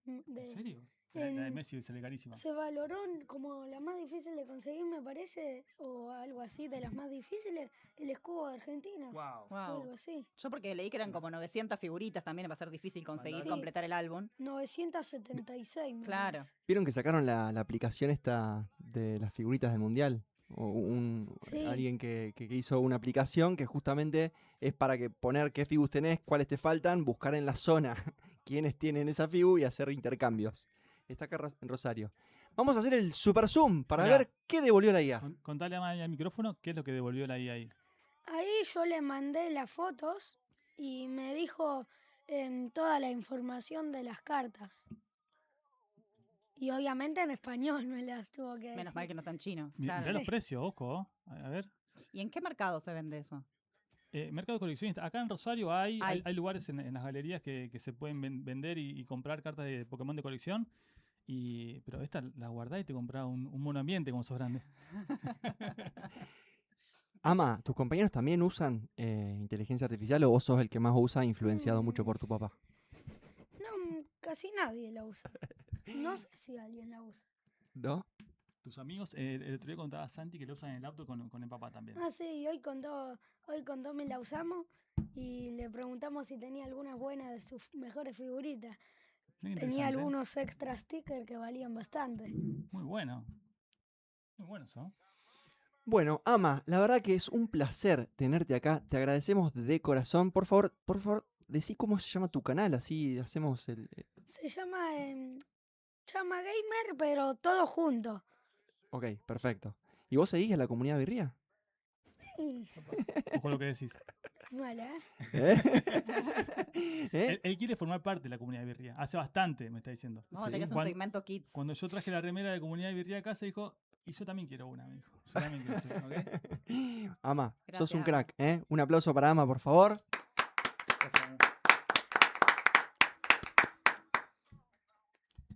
¿En de serio? La de en- Messi sale carísima. se valoró como la más difícil de conseguir, me parece, o algo así, de las más difíciles, el escudo de Argentina. Wow. O algo así. Yo porque leí que eran como 900 figuritas, también va a ser difícil conseguir Sí. completar el álbum. 976. me Claro. parece. ¿Vieron que sacaron la aplicación esta de las figuritas del mundial? O Sí. alguien que hizo una aplicación que justamente es para que poner qué figus tenés, cuáles te faltan, buscar en la zona quiénes tienen esa figu y hacer intercambios. Está acá en Rosario. Vamos a hacer el super zoom para Mirá. ver qué devolvió la IA. Contale a Maya al micrófono qué es lo que devolvió la IA ahí. Ahí yo le mandé las fotos y me dijo toda la información de las cartas. Y obviamente en español me las tuvo que decir. Menos mal que no está en chino. Mirá Claro. los precios, ojo. A ver. ¿Y en qué mercado se vende eso? Mercado de coleccionistas. Acá en Rosario hay Hay. lugares en las galerías que se pueden vender y comprar cartas de Pokémon de colección. Pero esta la guardás y te comprás un mono ambiente como sos grande. Ama, ¿tus compañeros también usan inteligencia artificial o vos sos el que más usa, influenciado mucho por tu papá? No, casi nadie la usa. No sé si alguien la usa. ¿No? Tus amigos, el otro día contaba a Santi que lo usan en el auto con el papá también. Ah, sí, hoy con Tommy la usamos y le preguntamos si tenía algunas buenas de sus mejores figuritas. Muy Tenía interesante. algunos extra stickers que valían bastante. Muy bueno. Muy bueno eso. Bueno, Ama, la verdad que es un placer tenerte acá. Te agradecemos de corazón. Por favor, decí cómo se llama tu canal, así hacemos el... Se llama Chama Gamer, pero todo junto. Ok, perfecto. ¿Y vos seguís a la comunidad birria? Sí. Ojo lo que decís. Mala, ¿eh? ¿Eh? Él quiere formar parte de la comunidad de birria. Hace bastante, me está diciendo. Vamos a Sí. tener que hacer un segmento kids. Cuando yo traje la remera de comunidad de birria a casa, dijo, y yo también quiero una, me dijo. Yo también quiero ser, ¿ok? Ama, sos un Gracias, crack, ¿eh? Un aplauso para Ama, por favor. Gracias, amor.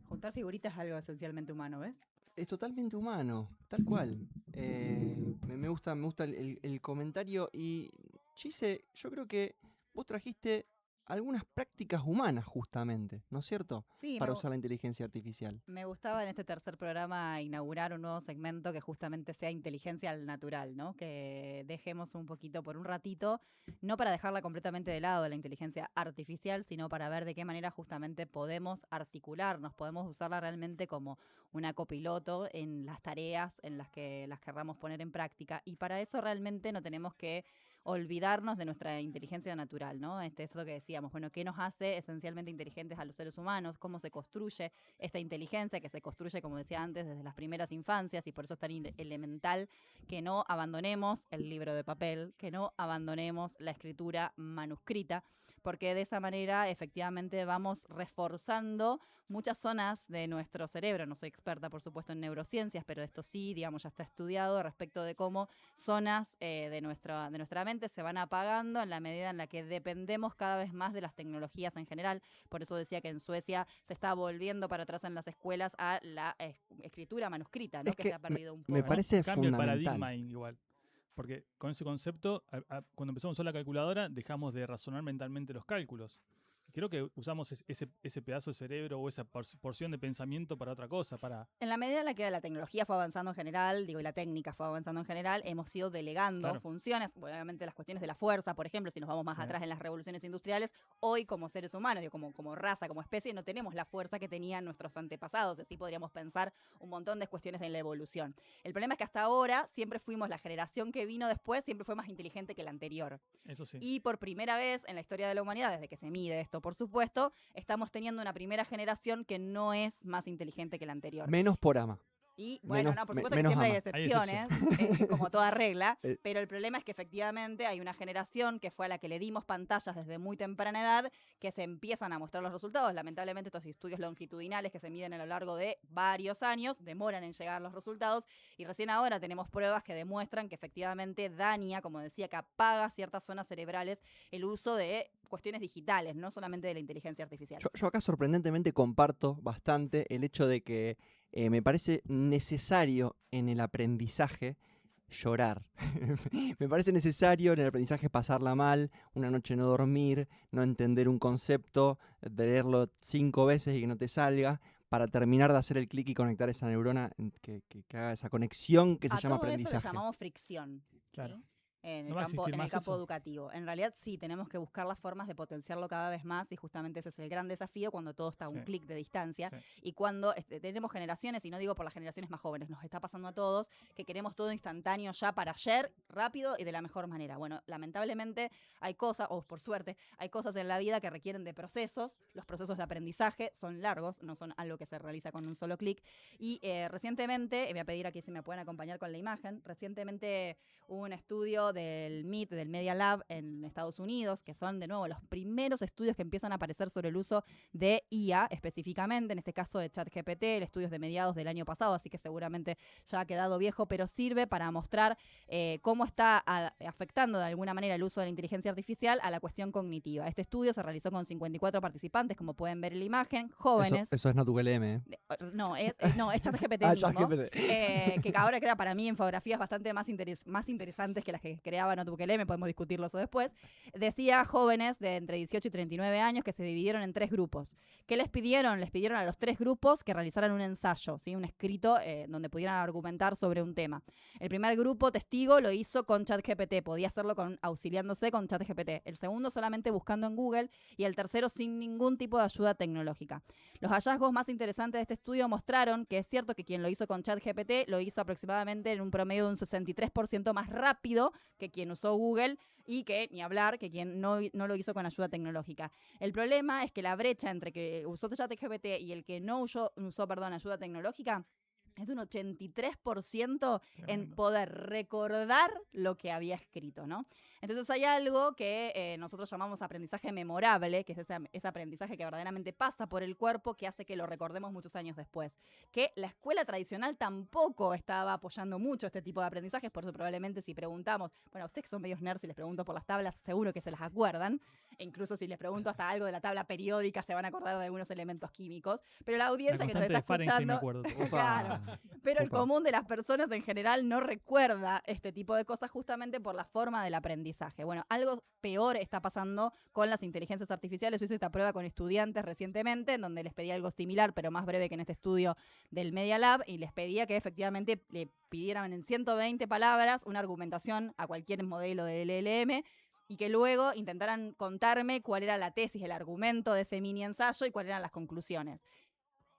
Juntar figuritas es algo esencialmente humano, ¿ves? Es totalmente humano, tal cual. Me gusta el comentario. Y, Gise, yo creo que vos trajiste algunas prácticas humanas, justamente, ¿no es cierto? Sí, Para usar la inteligencia artificial. me gustaba en este tercer programa inaugurar un nuevo segmento que justamente sea inteligencia al natural, ¿no? Que dejemos un poquito por un ratito, no para dejarla completamente de lado de la inteligencia artificial, sino para ver de qué manera justamente podemos articularnos, podemos usarla realmente como una copiloto en las tareas en las que las querramos poner en práctica. Y para eso realmente no tenemos que olvidarnos de nuestra inteligencia natural, ¿no? Eso que decíamos, bueno, ¿qué nos hace esencialmente inteligentes a los seres humanos? ¿Cómo se construye esta inteligencia que se construye, como decía antes, desde las primeras infancias? Y por eso es tan elemental que no abandonemos el libro de papel, que no abandonemos la escritura manuscrita, porque de esa manera efectivamente vamos reforzando muchas zonas de nuestro cerebro. No soy experta, por supuesto, en neurociencias, pero esto sí, digamos, ya está estudiado respecto de cómo zonas de nuestra mente se van apagando en la medida en la que dependemos cada vez más de las tecnologías en general. Por eso decía que en Suecia se está volviendo para atrás en las escuelas a la escritura manuscrita, ¿no? Es que que se ha perdido un poco. me parece Cambia el fundamental. paradigma ahí igual. Porque con ese concepto, cuando empezamos a usar la calculadora, dejamos de razonar mentalmente los cálculos. Creo que usamos ese pedazo de cerebro o esa porción de pensamiento para otra cosa, para... En la medida en la que la tecnología fue avanzando en general, y la técnica fue avanzando en general, hemos ido delegando Claro. funciones, obviamente las cuestiones de la fuerza, por ejemplo, si nos vamos más Sí. atrás en las revoluciones industriales, hoy como seres humanos, como raza, como especie, no tenemos la fuerza que tenían nuestros antepasados, así podríamos pensar un montón de cuestiones de la evolución. El problema es que hasta ahora siempre fuimos, la generación que vino después siempre fue más inteligente que la anterior. Eso sí. Y por primera vez en la historia de la humanidad, desde que se mide esto, por supuesto, estamos teniendo una primera generación que no es más inteligente que la anterior. Menos por Ama. Y bueno, menos- por me- supuesto que menos siempre hay ama. Hay excepciones, como toda regla, Eh. pero el problema es que efectivamente hay una generación que fue a la que le dimos pantallas desde muy temprana edad, que se empiezan a mostrar los resultados. Lamentablemente estos estudios longitudinales que se miden a lo largo de varios años demoran en llegar los resultados y recién ahora tenemos pruebas que demuestran que efectivamente daña, como decía, que apaga ciertas zonas cerebrales el uso de cuestiones digitales, no solamente de la inteligencia artificial. Yo acá sorprendentemente comparto bastante el hecho de que me parece necesario en el aprendizaje llorar. Me parece necesario en el aprendizaje pasarla mal, una noche no dormir, no entender un concepto, de leerlo 5 veces y que no te salga, para terminar de hacer el clic y conectar esa neurona que haga esa conexión que se A llama todo eso aprendizaje. le llamamos fricción. Claro. ¿sí? En ¿No el va a campo, existir en el más campo eso? educativo. En realidad sí, tenemos que buscar las formas de potenciarlo cada vez más y justamente ese es el gran desafío cuando todo está a un Sí. clic de distancia Sí. y cuando tenemos generaciones, y no digo por las generaciones más jóvenes, nos está pasando a todos, que queremos todo instantáneo ya para ayer, rápido y de la mejor manera. Bueno, lamentablemente hay cosas, o por suerte, hay cosas en la vida que requieren de procesos. Los procesos de aprendizaje son largos, no son algo que se realiza con un solo clic. Y recientemente, voy a pedir aquí si me pueden acompañar con la imagen, recientemente hubo un estudio del MIT, del Media Lab en Estados Unidos, que son de nuevo los primeros estudios que empiezan a aparecer sobre el uso de IA específicamente, en este caso de ChatGPT. El estudio es de mediados del año pasado, así que seguramente ya ha quedado viejo, pero sirve para mostrar cómo está afectando de alguna manera el uso de la inteligencia artificial a la cuestión cognitiva. Este estudio se realizó con 54 participantes, como pueden ver en la imagen, jóvenes. Eso es NatuGLM, ¿eh? No, es ChatGPT Ah, mismo. ChatGPT. Que ahora crea para mí infografías bastante más interesantes que las que creaba NotebookLM, podemos discutirlo eso después. Decía jóvenes de entre 18 y 39 años que se dividieron en 3 grupos. ¿Qué les pidieron? Les pidieron a los 3 grupos que realizaran un ensayo, ¿sí? Un escrito donde pudieran argumentar sobre un tema. El primer grupo testigo lo hizo con ChatGPT, podía hacerlo auxiliándose con ChatGPT. El segundo solamente buscando en Google y el tercero sin ningún tipo de ayuda tecnológica. Los hallazgos más interesantes de este estudio mostraron que es cierto que quien lo hizo con ChatGPT lo hizo aproximadamente en un promedio de un 63% más rápido que quien usó Google y que, ni hablar, que quien no lo hizo con ayuda tecnológica. El problema es que la brecha entre que usó ChatGPT y el que no usó ayuda tecnológica es de un 83% en Tremendo. poder recordar lo que había escrito, ¿no? Entonces hay algo que nosotros llamamos aprendizaje memorable, que es ese aprendizaje que verdaderamente pasa por el cuerpo, que hace que lo recordemos muchos años después. Que la escuela tradicional tampoco estaba apoyando mucho este tipo de aprendizajes, por eso probablemente si preguntamos, bueno, a ustedes que son medios nerds, si les pregunto por las tablas, seguro que se las acuerdan, e incluso si les pregunto hasta algo de la tabla periódica, se van a acordar de algunos elementos químicos, pero la audiencia que nos está Fahrenheit, me escuchando... acuerdo. Claro. Pero el Opa. común de las personas en general no recuerda este tipo de cosas justamente por la forma del aprendizaje. Bueno, algo peor está pasando con las inteligencias artificiales. Yo hice esta prueba con estudiantes recientemente, en donde les pedí algo similar, pero más breve que en este estudio del Media Lab, y les pedía que efectivamente le pidieran en 120 palabras una argumentación a cualquier modelo de LLM, y que luego intentaran contarme cuál era la tesis, el argumento de ese mini ensayo y cuáles eran las conclusiones.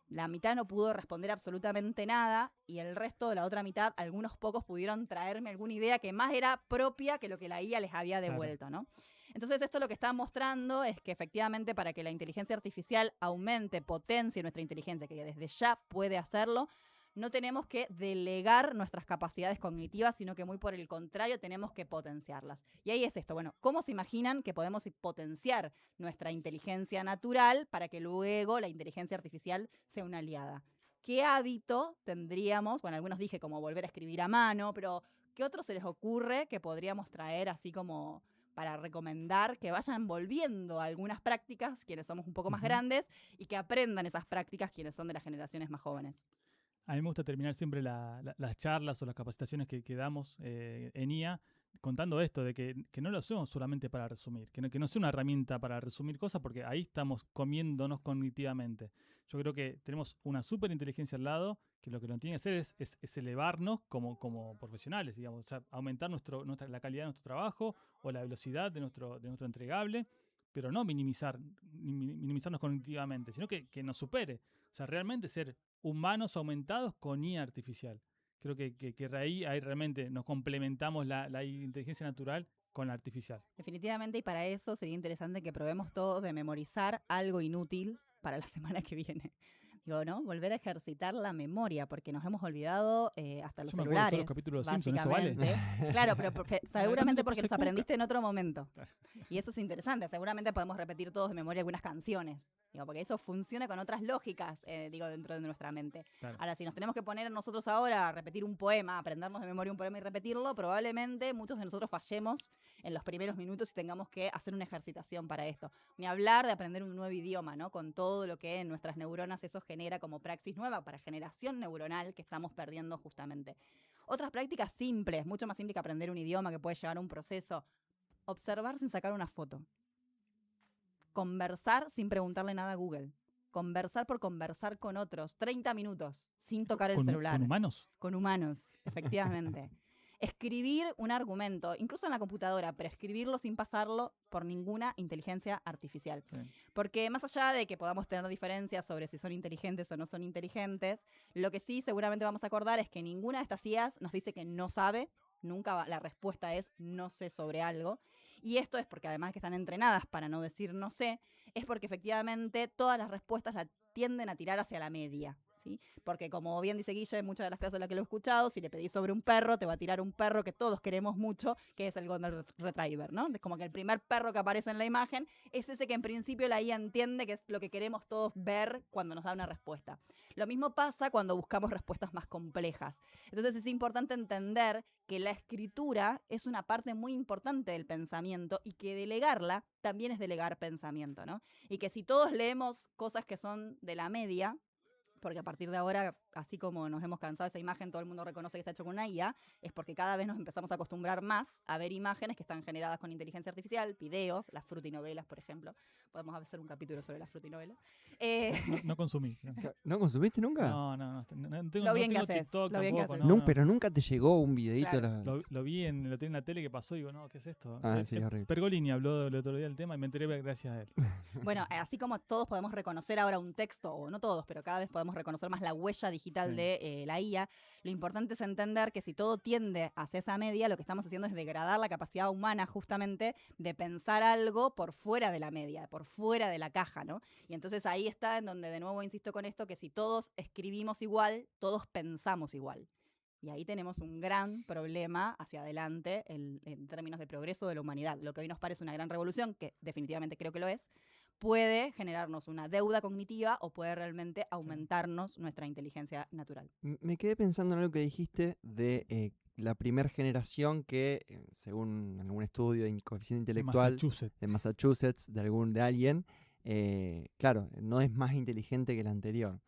La mitad no pudo responder absolutamente nada y el resto de la otra mitad, algunos pocos pudieron traerme alguna idea que más era propia que lo que la IA les había devuelto, ¿no? Entonces esto lo que está mostrando es que efectivamente para que la inteligencia artificial aumente, potencie nuestra inteligencia, que desde ya puede hacerlo, no tenemos que delegar nuestras capacidades cognitivas, sino que muy por el contrario tenemos que potenciarlas. Y ahí es esto, bueno, ¿cómo se imaginan que podemos potenciar nuestra inteligencia natural para que luego la inteligencia artificial sea una aliada? ¿Qué hábito tendríamos? Bueno, algunos dije como volver a escribir a mano, pero ¿qué otro se les ocurre que podríamos traer así como para recomendar que vayan volviendo a algunas prácticas quienes somos un poco más grandes y que aprendan esas prácticas quienes son de las generaciones más jóvenes? A mí me gusta terminar siempre las charlas o las capacitaciones que damos en IA contando esto, de que no lo hacemos solamente para resumir, que no sea una herramienta para resumir cosas, porque ahí estamos comiéndonos cognitivamente. Yo creo que tenemos una súper inteligencia al lado, que lo tiene que hacer es elevarnos como profesionales, digamos, o sea, aumentar la calidad de nuestro trabajo o la velocidad de nuestro entregable, pero no minimizarnos cognitivamente, sino que nos supere. O sea, realmente ser humanos aumentados con IA artificial. Creo que ahí realmente nos complementamos la inteligencia natural con la artificial. Definitivamente, y para eso sería interesante que probemos todos de memorizar algo inútil para la semana que viene. Digo, ¿no? Volver a ejercitar la memoria, porque nos hemos olvidado hasta los Yo me acuerdo de todos celulares. los capítulos de los Simpsons, ¿eso vale? Básicamente. Claro, pero seguramente porque los Cuca. aprendiste en otro momento. Y eso es interesante. Seguramente podemos repetir todos de memoria algunas canciones. Digo, porque eso funciona con otras lógicas, dentro de nuestra mente. Claro. Ahora, si nos tenemos que poner nosotros ahora a repetir un poema, aprendernos de memoria un poema y repetirlo, probablemente muchos de nosotros fallemos en los primeros minutos y tengamos que hacer una ejercitación para esto. Ni hablar de aprender un nuevo idioma, ¿no? Con todo lo que en nuestras neuronas eso genera como praxis nueva para generación neuronal que estamos perdiendo justamente. Otras prácticas simples, mucho más simples que aprender un idioma que puede llevar un proceso. Observar sin sacar una foto. Conversar sin preguntarle nada a Google. Conversar por conversar con otros. 30 minutos sin tocar el celular. ¿Con humanos? Con humanos, efectivamente. Escribir un argumento, incluso en la computadora, pero escribirlo sin pasarlo por ninguna inteligencia artificial. Sí. Porque más allá de que podamos tener diferencias sobre si son inteligentes o no son inteligentes, lo que sí seguramente vamos a acordar es que ninguna de estas IAs nos dice que no sabe. Nunca la respuesta es no sé sobre algo. Y esto es porque además que están entrenadas para no decir no sé, es porque efectivamente todas las respuestas la tienden a tirar hacia la media. ¿Sí? Porque como bien dice Guille en muchas de las clases en las que lo he escuchado, si le pedís sobre un perro, te va a tirar un perro que todos queremos mucho, que es el Golden Retriever, ¿no? Es como que el primer perro que aparece en la imagen es ese que en principio la IA entiende que es lo que queremos todos ver cuando nos da una respuesta. Lo mismo pasa cuando buscamos respuestas más complejas. Entonces es importante entender que la escritura es una parte muy importante del pensamiento y que delegarla también es delegar pensamiento, ¿no? Y que si todos leemos cosas que son de la media, porque a partir de ahora, así como nos hemos cansado de esa imagen, todo el mundo reconoce que está hecho con una IA, es porque cada vez nos empezamos a acostumbrar más a ver imágenes que están generadas con inteligencia artificial, videos, las frutinovelas, por ejemplo. Podemos hacer un capítulo sobre las frutinovelas. No consumí. No. ¿No consumiste nunca? No tengo, Lo bien que tengo haces, TikTok lo bien que tampoco. haces. No, no. Pero nunca te llegó un videito. Claro. Lo vi lo tenía en la tele que pasó y digo, no, ¿qué es esto? Sí, horrible. Pergolini habló el otro día del tema y me enteré gracias a él. Bueno, así como todos podemos reconocer ahora un texto, o no todos, pero cada vez podemos podemos reconocer más la huella digital Sí. de la IA. Lo importante es entender que si todo tiende hacia esa media, lo que estamos haciendo es degradar la capacidad humana justamente de pensar algo por fuera de la media, por fuera de la caja, ¿no? Y entonces ahí está en donde de nuevo insisto con esto, que si todos escribimos igual, todos pensamos igual. Y ahí tenemos un gran problema hacia adelante en términos de progreso de la humanidad. Lo que hoy nos parece una gran revolución, que definitivamente creo que lo es, puede generarnos una deuda cognitiva o puede realmente aumentarnos nuestra inteligencia natural. Me quedé pensando en algo que dijiste de la primera generación que, según algún estudio de coeficiente En intelectual Massachusetts. de Massachusetts, de alguien, claro, no es más inteligente que la anterior.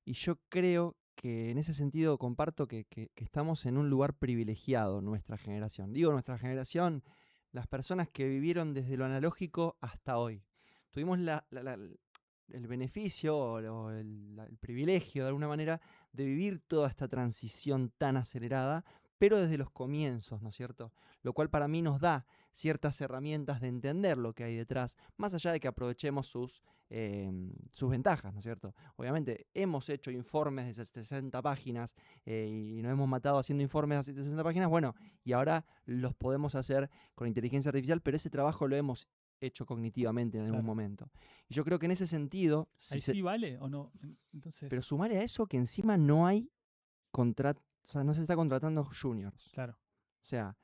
Y yo creo que en ese sentido comparto que estamos en un lugar privilegiado, nuestra generación. Digo nuestra generación, las personas que vivieron desde lo analógico hasta hoy. Tuvimos el beneficio o el privilegio, de alguna manera, de vivir toda esta transición tan acelerada, pero desde los comienzos, ¿no es cierto? Lo cual para mí nos da ciertas herramientas de entender lo que hay detrás, más allá de que aprovechemos sus ventajas, ¿no es cierto? Obviamente hemos hecho informes de 60 páginas y nos hemos matado haciendo informes de 60 páginas, bueno, y ahora los podemos hacer con inteligencia artificial, pero ese trabajo lo hemos hecho cognitivamente en algún Claro. momento. Y yo creo que en ese sentido, Ahí sí vale o no. Entonces, pero sumarle a eso que encima no hay o sea, no se está contratando juniors. claro. O sea,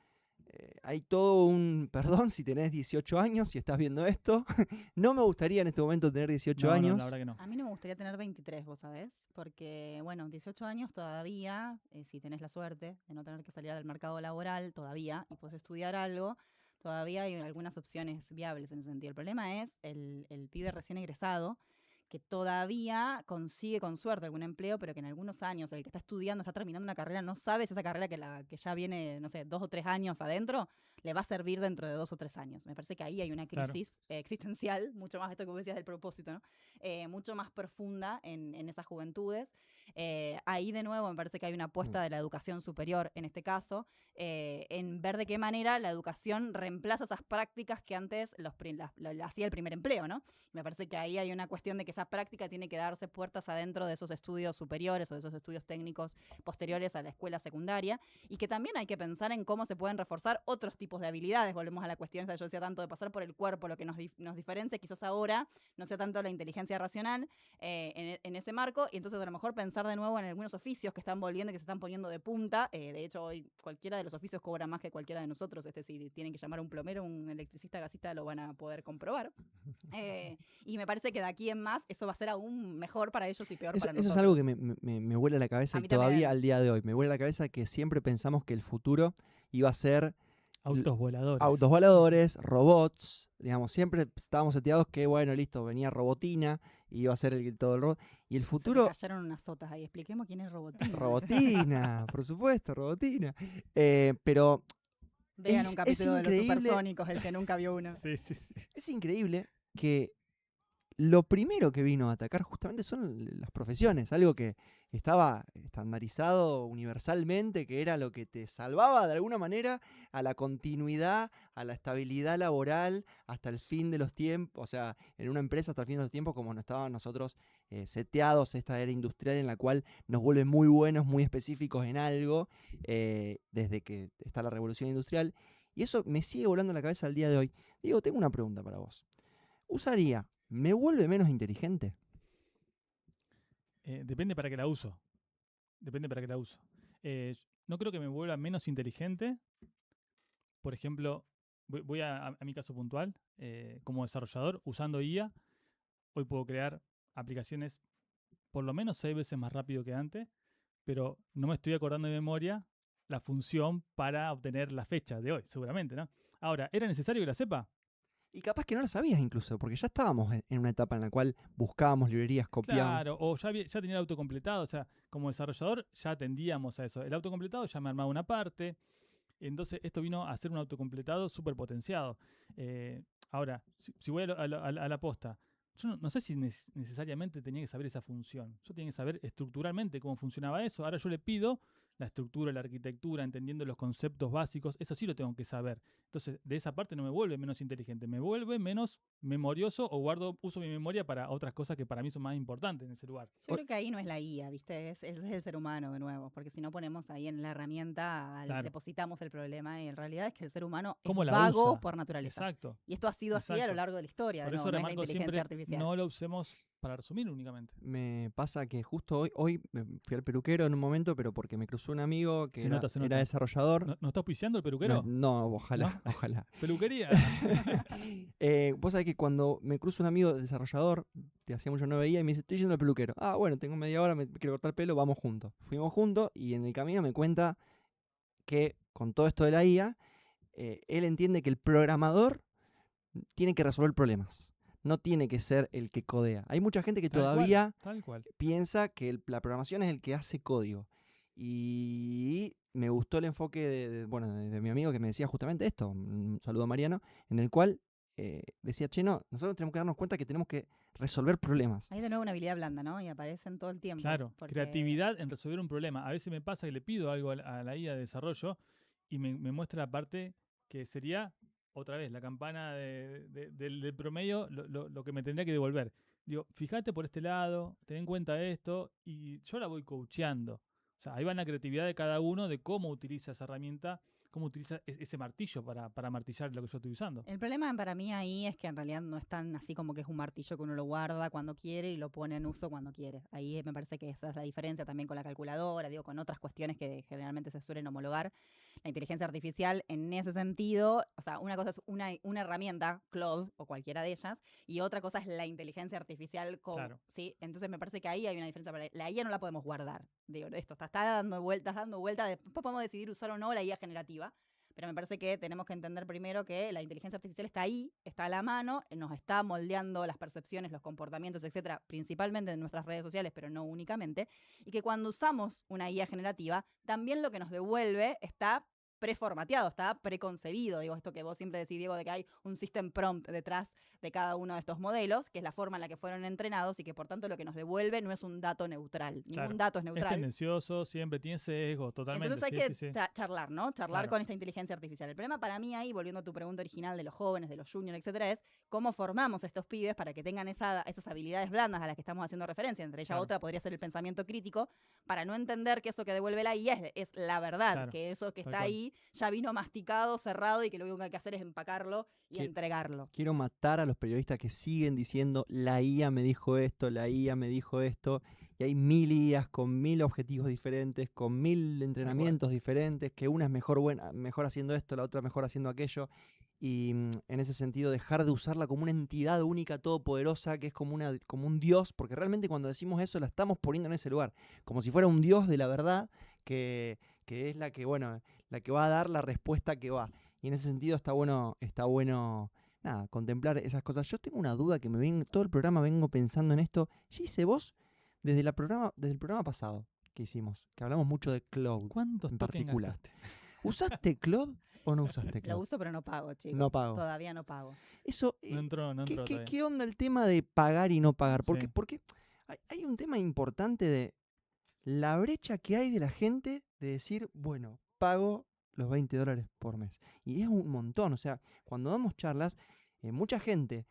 hay todo un, perdón si tenés 18 años, si estás viendo esto, no me gustaría en este momento tener 18 No, años. la verdad que no. A mí no me gustaría tener 23, vos sabés, porque, bueno, 18 años todavía, si tenés la suerte de no tener que salir del mercado laboral todavía y podés estudiar algo, todavía hay algunas opciones viables en ese sentido. El problema es el pibe recién egresado, que todavía consigue con suerte algún empleo, pero que en algunos años el que está estudiando, está terminando una carrera, no sabe si esa carrera que ya viene, no sé, 2 o 3 años adentro, le va a servir dentro de 2 o 3 años. Me parece que ahí hay una Claro. crisis existencial, mucho más esto que vos decías del propósito, ¿no? Mucho más profunda en esas juventudes. Ahí de nuevo me parece que hay una apuesta de la educación superior, en este caso, en ver de qué manera la educación reemplaza esas prácticas que antes hacía el primer empleo, ¿no? Me parece que ahí hay una cuestión de que esa práctica tiene que darse puertas adentro de esos estudios superiores o de esos estudios técnicos posteriores a la escuela secundaria, y que también hay que pensar en cómo se pueden reforzar otros tipos de habilidades. Volvemos a la cuestión esa que yo decía tanto de pasar por el cuerpo, lo que nos diferencia quizás ahora no sea tanto la inteligencia racional en ese marco, y entonces a lo mejor pensar de nuevo en algunos oficios que están volviendo y que se están poniendo de punta. De hecho, hoy cualquiera de los oficios cobra más que cualquiera de nosotros. Si tienen que llamar a un plomero, un electricista, gasista, lo van a poder comprobar. Y me parece que de aquí en más eso va a ser aún mejor para ellos y peor para nosotros. Eso es algo que me vuela la cabeza A y mí todavía también. al día de hoy me vuela la cabeza que siempre pensamos que el futuro iba a ser Autos voladores. autos voladores, robots, digamos, siempre estábamos seteados que, bueno, listo, venía Robotina y iba a ser todo el robot. Y el Se me futuro, cayeron unas sotas ahí. Expliquemos quién es Robotina. Robotina, por supuesto, Robotina. Pero Vean es un capítulo de los increíble. supersónicos, el que nunca vio uno. Sí, sí, sí. es increíble que lo primero que vino a atacar justamente son las profesiones, algo que estaba estandarizado universalmente, que era lo que te salvaba de alguna manera a la continuidad, a la estabilidad laboral hasta el fin de los tiempos, o sea, en una empresa hasta el fin de los tiempos, como no estábamos nosotros seteados esta era industrial en la cual nos vuelve muy buenos, muy específicos en algo, desde que está la revolución industrial, y eso me sigue volando la cabeza al día de hoy. Diego, tengo una pregunta para vos. ¿Me vuelve menos inteligente? Depende para qué la uso. Depende para qué la uso. No creo que me vuelva menos inteligente. Por ejemplo, voy a mi caso puntual. Como desarrollador, usando IA, hoy puedo crear aplicaciones por lo menos 6 veces más rápido que antes, pero no me estoy acordando de memoria la función para obtener la fecha de hoy, seguramente, ¿no? Ahora, ¿era necesario que la sepa? Y capaz que no la sabías incluso, porque ya estábamos en una etapa en la cual buscábamos librerías, copiábamos. Claro, o ya tenía el autocompletado, o sea, como desarrollador ya atendíamos a eso. El autocompletado ya me armaba una parte, entonces esto vino a ser un autocompletado súper potenciado. Ahora, si voy a la posta, yo no sé si necesariamente tenía que saber esa función. Yo tenía que saber estructuralmente cómo funcionaba eso. Ahora yo le pido la estructura, la arquitectura, entendiendo los conceptos básicos, eso sí lo tengo que saber. Entonces, de esa parte no me vuelve menos inteligente, me vuelve menos memorioso o uso mi memoria para otras cosas que para mí son más importantes en ese lugar. Yo creo que ahí no es la IA, ¿viste? Es el ser humano de nuevo, porque si no ponemos ahí en la herramienta, Claro. depositamos el problema y en realidad es que el ser humano es ¿Cómo la vago usa? por naturaleza. Exacto. Y esto ha sido así a Exacto. lo largo de la historia, Por de eso nuevo, no es la remarco inteligencia siempre, artificial. no lo usemos para resumir únicamente. Me pasa que justo hoy me fui al peluquero en un momento, pero porque me cruzó un amigo que Se era, nota, se era nota. desarrollador. ¿No está auspiciando el peluquero? No, ojalá, ojalá. Peluquería. Vos sabés que cuando me cruza un amigo desarrollador, que hacía mucho no veía, y me dice, estoy yendo al peluquero. Ah, bueno, tengo media hora, me quiero cortar el pelo, vamos juntos. Fuimos juntos y en el camino me cuenta que con todo esto de la IA, él entiende que el programador tiene que resolver problemas. No tiene que ser el que codea. Hay mucha gente que Tal cual, todavía tal cual. piensa que la programación es el que hace código. Y me gustó el enfoque de mi amigo que me decía justamente esto, un saludo a Mariano, en el cual decía, che, no, nosotros tenemos que darnos cuenta que tenemos que resolver problemas. Hay de nuevo una habilidad blanda, ¿no? Y aparecen todo el tiempo. Claro, porque- creatividad en resolver un problema. A veces me pasa que le pido algo a la IA de desarrollo y me muestra la parte que sería, otra vez, la campana del promedio, lo que me tendría que devolver. Digo, fíjate por este lado, ten en cuenta esto, y yo la voy coacheando. O sea, ahí va la creatividad de cada uno de cómo utiliza esa herramienta, cómo utiliza ese martillo para martillar lo que yo estoy usando. El problema para mí ahí es que en realidad no es tan así como que es un martillo que uno lo guarda cuando quiere y lo pone en uso cuando quiere. Ahí me parece que esa es la diferencia también con la calculadora, digo, con otras cuestiones que generalmente se suelen homologar. La inteligencia artificial en ese sentido, o sea, una cosa es una herramienta, Claude o cualquiera de ellas, y otra cosa es la inteligencia artificial, Claro. ¿sí? Entonces me parece que ahí hay una diferencia. La IA no la podemos guardar. Digo, esto está dando vueltas, después podemos decidir usar o no la IA generativa. Pero me parece que tenemos que entender primero que la inteligencia artificial está ahí, está a la mano, nos está moldeando las percepciones, los comportamientos, etcétera, principalmente en nuestras redes sociales, pero no únicamente. Y que cuando usamos una IA generativa, también lo que nos devuelve está preformateado, está preconcebido. Digo, esto que vos siempre decís, Diego, de que hay un system prompt detrás de cada uno de estos modelos, que es la forma en la que fueron entrenados y que por tanto lo que nos devuelve no es un dato neutral. Claro. Ningún dato es Es neutral. tendencioso, siempre tiene sesgo, totalmente. Entonces hay sí, que sí, sí. charlar, ¿no? Charlar Claro. con esta inteligencia artificial. El problema para mí ahí, volviendo a tu pregunta original de los jóvenes, de los juniors, etcétera, es cómo formamos a estos pibes para que tengan esas habilidades blandas a las que estamos haciendo referencia. Entre ellas Claro. otra podría ser el pensamiento crítico, para no entender que eso que devuelve la IA es la verdad, Claro, que eso que tal está cual. ahí ya vino masticado, cerrado y que lo único que hay que hacer es empacarlo y Qui- entregarlo. Quiero matar a los periodistas que siguen diciendo la IA me dijo esto, la IA me dijo esto, y hay 1000 IAs con 1000 objetivos diferentes, con 1000 entrenamientos diferentes, que una es mejor haciendo esto, la otra mejor haciendo aquello, y en ese sentido dejar de usarla como una entidad única, todopoderosa, que es como un dios, porque realmente cuando decimos eso la estamos poniendo en ese lugar, como si fuera un dios de la verdad, que es la que va a dar la respuesta que va. Y en ese sentido está bueno, nada, contemplar esas cosas. Yo tengo una duda que todo el programa vengo pensando en esto. Gise, vos, desde el programa pasado que hicimos, que hablamos mucho de Claude ¿Cuántos en tokens particular. gastaste? ¿Usaste Claude o no usaste Lo Claude? uso pero no pago, chicos. No pago. Todavía no pago. Eso, No entró todavía. ¿qué onda el tema de pagar y no pagar? Sí. Porque hay un tema importante de la brecha que hay de la gente de decir, bueno, pago los $20 por mes. Y es un montón. O sea, cuando damos charlas, mucha gente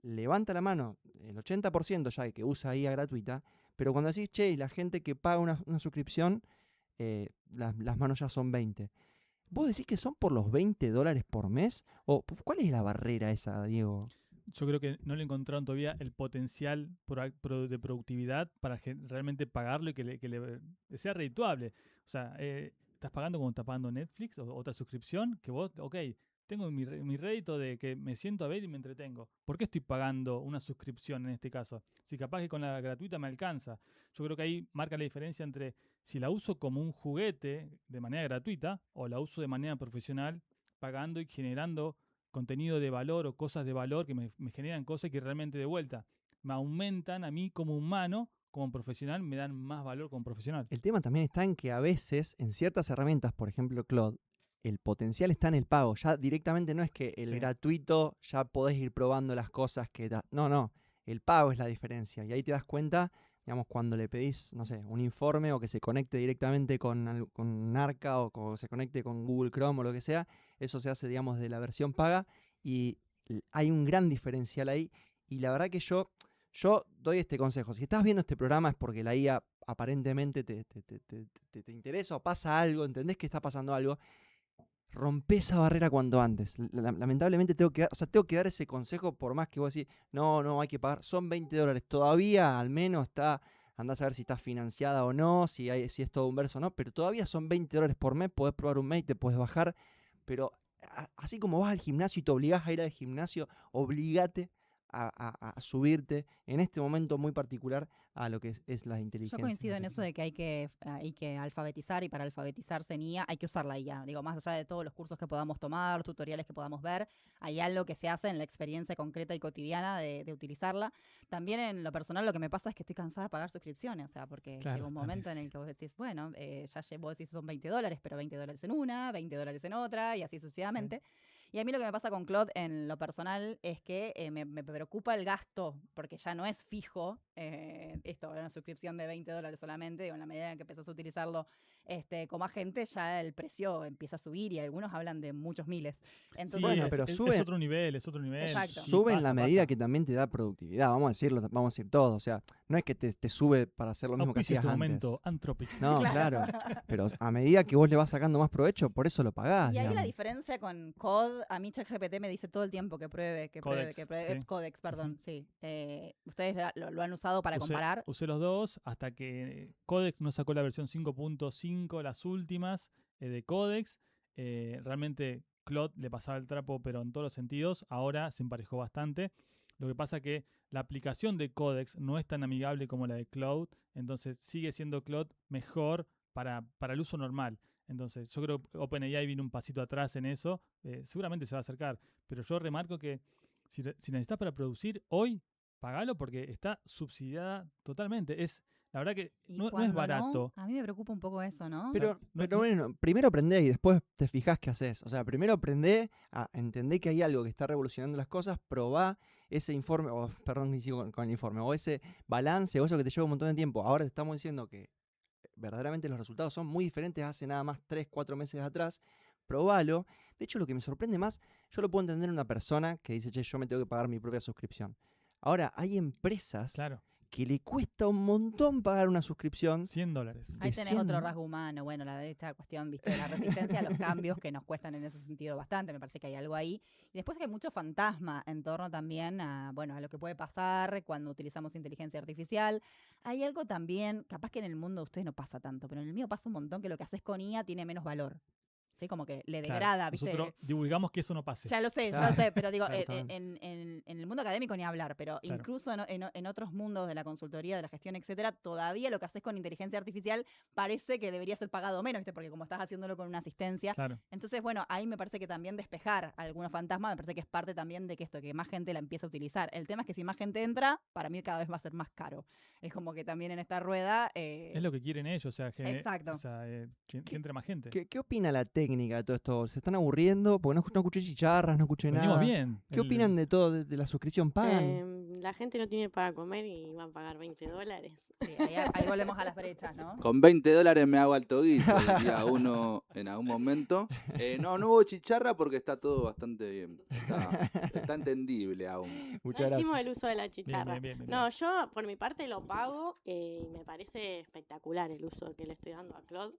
levanta la mano, el 80% ya que usa IA gratuita, pero cuando decís, che, y la gente que paga una suscripción, las manos ya son 20. ¿Vos decís que son por los $20 por mes? ¿O cuál es la barrera esa, Diego? Yo creo que no le encontraron todavía el potencial de productividad para realmente pagarlo y que le sea redituable. O sea, estás pagando como estás pagando Netflix o otra suscripción, que vos, ok, tengo mi rédito de que me siento a ver y me entretengo. ¿Por qué estoy pagando una suscripción en este caso? Si capaz que con la gratuita me alcanza. Yo creo que ahí marca la diferencia entre si la uso como un juguete de manera gratuita o la uso de manera profesional, pagando y generando contenido de valor o cosas de valor que me generan cosas que realmente de vuelta me aumentan a mí como humano, como profesional, me dan más valor como profesional. El tema también está en que a veces, en ciertas herramientas, por ejemplo Claude, el potencial está en el pago. Ya directamente no es que el Sí. gratuito ya podés ir probando las cosas que da. No. El pago es la diferencia. Y ahí te das cuenta digamos, cuando le pedís, no sé, un informe o que se conecte directamente con Narca o se conecte con Google Chrome o lo que sea, eso se hace, digamos, de la versión paga y hay un gran diferencial ahí. Y la verdad que yo doy este consejo. Si estás viendo este programa es porque la IA aparentemente te interesa o pasa algo, entendés que está pasando algo. Rompé esa barrera cuanto antes. Lamentablemente tengo que dar ese consejo por más que vos decís, no, hay que pagar. Son $20. Todavía al menos andás a ver si está financiada o no, si es todo un verso o no, pero todavía son $20 por mes, podés probar un mes, te podés bajar, pero así como vas al gimnasio y te obligás a ir al gimnasio, obligate a subirte en este momento muy particular a lo que es la inteligencia. Yo coincido en eso de que hay que alfabetizar y para alfabetizarse en IA hay que usar la IA. Digo, más allá de todos los cursos que podamos tomar, tutoriales que podamos ver, hay algo que se hace en la experiencia concreta y cotidiana de utilizarla. También en lo personal lo que me pasa es que estoy cansada de pagar suscripciones, o sea, porque Claro, llega un momento en el que vos decís, bueno, vos decís son $20, pero $20 en una, $20 en otra y así sucesivamente. Y a mí lo que me pasa con Claude en lo personal es que me preocupa el gasto, porque ya no es fijo esto, una suscripción de $20 solamente. Digo, en la medida en que empezás a utilizarlo con más gente, ya el precio empieza a subir y algunos hablan de muchos miles. Entonces, Sí, bueno, es, pero es sube- otro nivel, es otro nivel. Exacto. Sí, Sube en pasa, la medida pasa. que también te da productividad, vamos a decirlo, vamos a decir todo. O sea, no es que te sube para hacer lo mismo que Auspicia hacías este antes. momento, Anthropic. No, claro. Pero a medida que vos le vas sacando más provecho, por eso lo pagás. y hay una digamos. diferencia con Code. A mí ChatGPT me dice todo el tiempo que pruebe, Codex, sí. Codex, perdón, sí. ¿Ustedes lo han usado para comparar? Usé los dos hasta que Codex no sacó la versión 5.5, las últimas de Codex. Realmente Claude le pasaba el trapo, pero en todos los sentidos. Ahora se emparejó bastante. Lo que pasa que la aplicación de Codex no es tan amigable como la de Claude. Entonces sigue siendo Claude mejor para el uso normal. Entonces yo creo que OpenAI viene un pasito atrás en eso. Seguramente se va a acercar. Pero yo remarco que si necesitas para producir hoy, pagalo porque está subsidiada totalmente. La verdad que Y no es cuando barato. a mí me preocupa un poco eso, ¿no? Pero, no- pero bueno, primero aprendé y después te fijás qué haces. O sea, primero aprendé a entender que hay algo que está revolucionando las cosas, probá ese informe, o perdón, que sigo con el informe, o ese balance, o eso que te lleva un montón de tiempo. Ahora te estamos diciendo que verdaderamente los resultados son muy diferentes hace nada más 3, 4 meses atrás. Probalo. De hecho, lo que me sorprende más, yo lo puedo entender en una persona que dice, che, yo me tengo que pagar mi propia suscripción. Ahora, hay empresas Claro, que le cuesta un montón pagar una suscripción. $100. Ahí de tenés otro 100. rasgo humano, bueno, de esta cuestión, viste, de la resistencia a los cambios que nos cuestan en ese sentido bastante, me parece que hay algo ahí. Y después hay mucho fantasma en torno también a lo que puede pasar cuando utilizamos inteligencia artificial. Hay algo también, capaz que en el mundo de ustedes no pasa tanto, pero en el mío pasa un montón que lo que haces con IA tiene menos valor. ¿Sí? Como que le Claro, degrada, ¿viste? nosotros divulgamos que eso no pase. Ya lo sé, Claro, pero digo, claro, en el mundo académico ni hablar, pero Claro. incluso en otros mundos de la consultoría, de la gestión, etcétera, todavía lo que haces con inteligencia artificial parece que debería ser pagado menos, ¿viste? Porque como estás haciéndolo con una asistencia. Claro. Entonces, bueno, ahí me parece que también despejar algunos fantasmas, me parece que es parte también de que más gente la empieza a utilizar. El tema es que si más gente entra, para mí cada vez va a ser más caro. Es como que también en esta rueda... Es lo que quieren ellos, o sea, Exacto. o sea, que entre más gente. ¿Qué opina la técnica de todo esto? ¿Se están aburriendo? Porque no escuché chicharras, no escuché Venimos nada. bien. ¿Qué opinan de todo, de la suscripción? ¿Pagan? La gente no tiene para comer y van a pagar $20. Sí, ahí volvemos a las brechas, ¿no? Con $20 me hago alto guiso, diría uno en algún momento. No hubo chicharra porque está todo bastante bien. Está entendible aún. Muchas No hicimos gracias. el uso de la chicharra. Bien. No, yo por mi parte lo pago y me parece espectacular el uso que le estoy dando a Claude.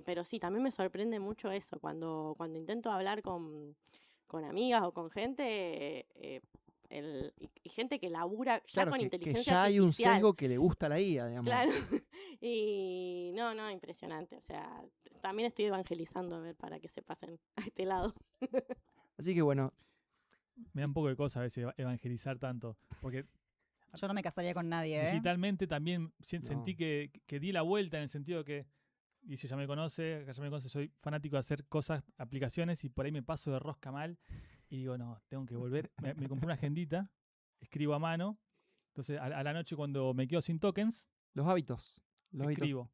Pero sí, también me sorprende mucho eso. Cuando intento hablar con amigas o con gente, y gente que labura ya Claro, con que inteligencia ya hay un artificial. sesgo que le gusta la IA, digamos. Claro. Y no, impresionante. O sea, también estoy evangelizando a ver para que se pasen a este lado. Así que bueno, Me da un poco de cosa a veces evangelizar tanto. Porque Yo no me casaría con nadie, ¿eh? digitalmente también No. sentí que di la vuelta en el sentido que, y si ya me conoce, soy fanático de hacer cosas, aplicaciones, y por ahí me paso de rosca mal. Y digo, no, tengo que volver. Me compré una agendita, escribo a mano. Entonces, a la noche cuando me quedo sin tokens, los hábitos. Los hábitos. escribo.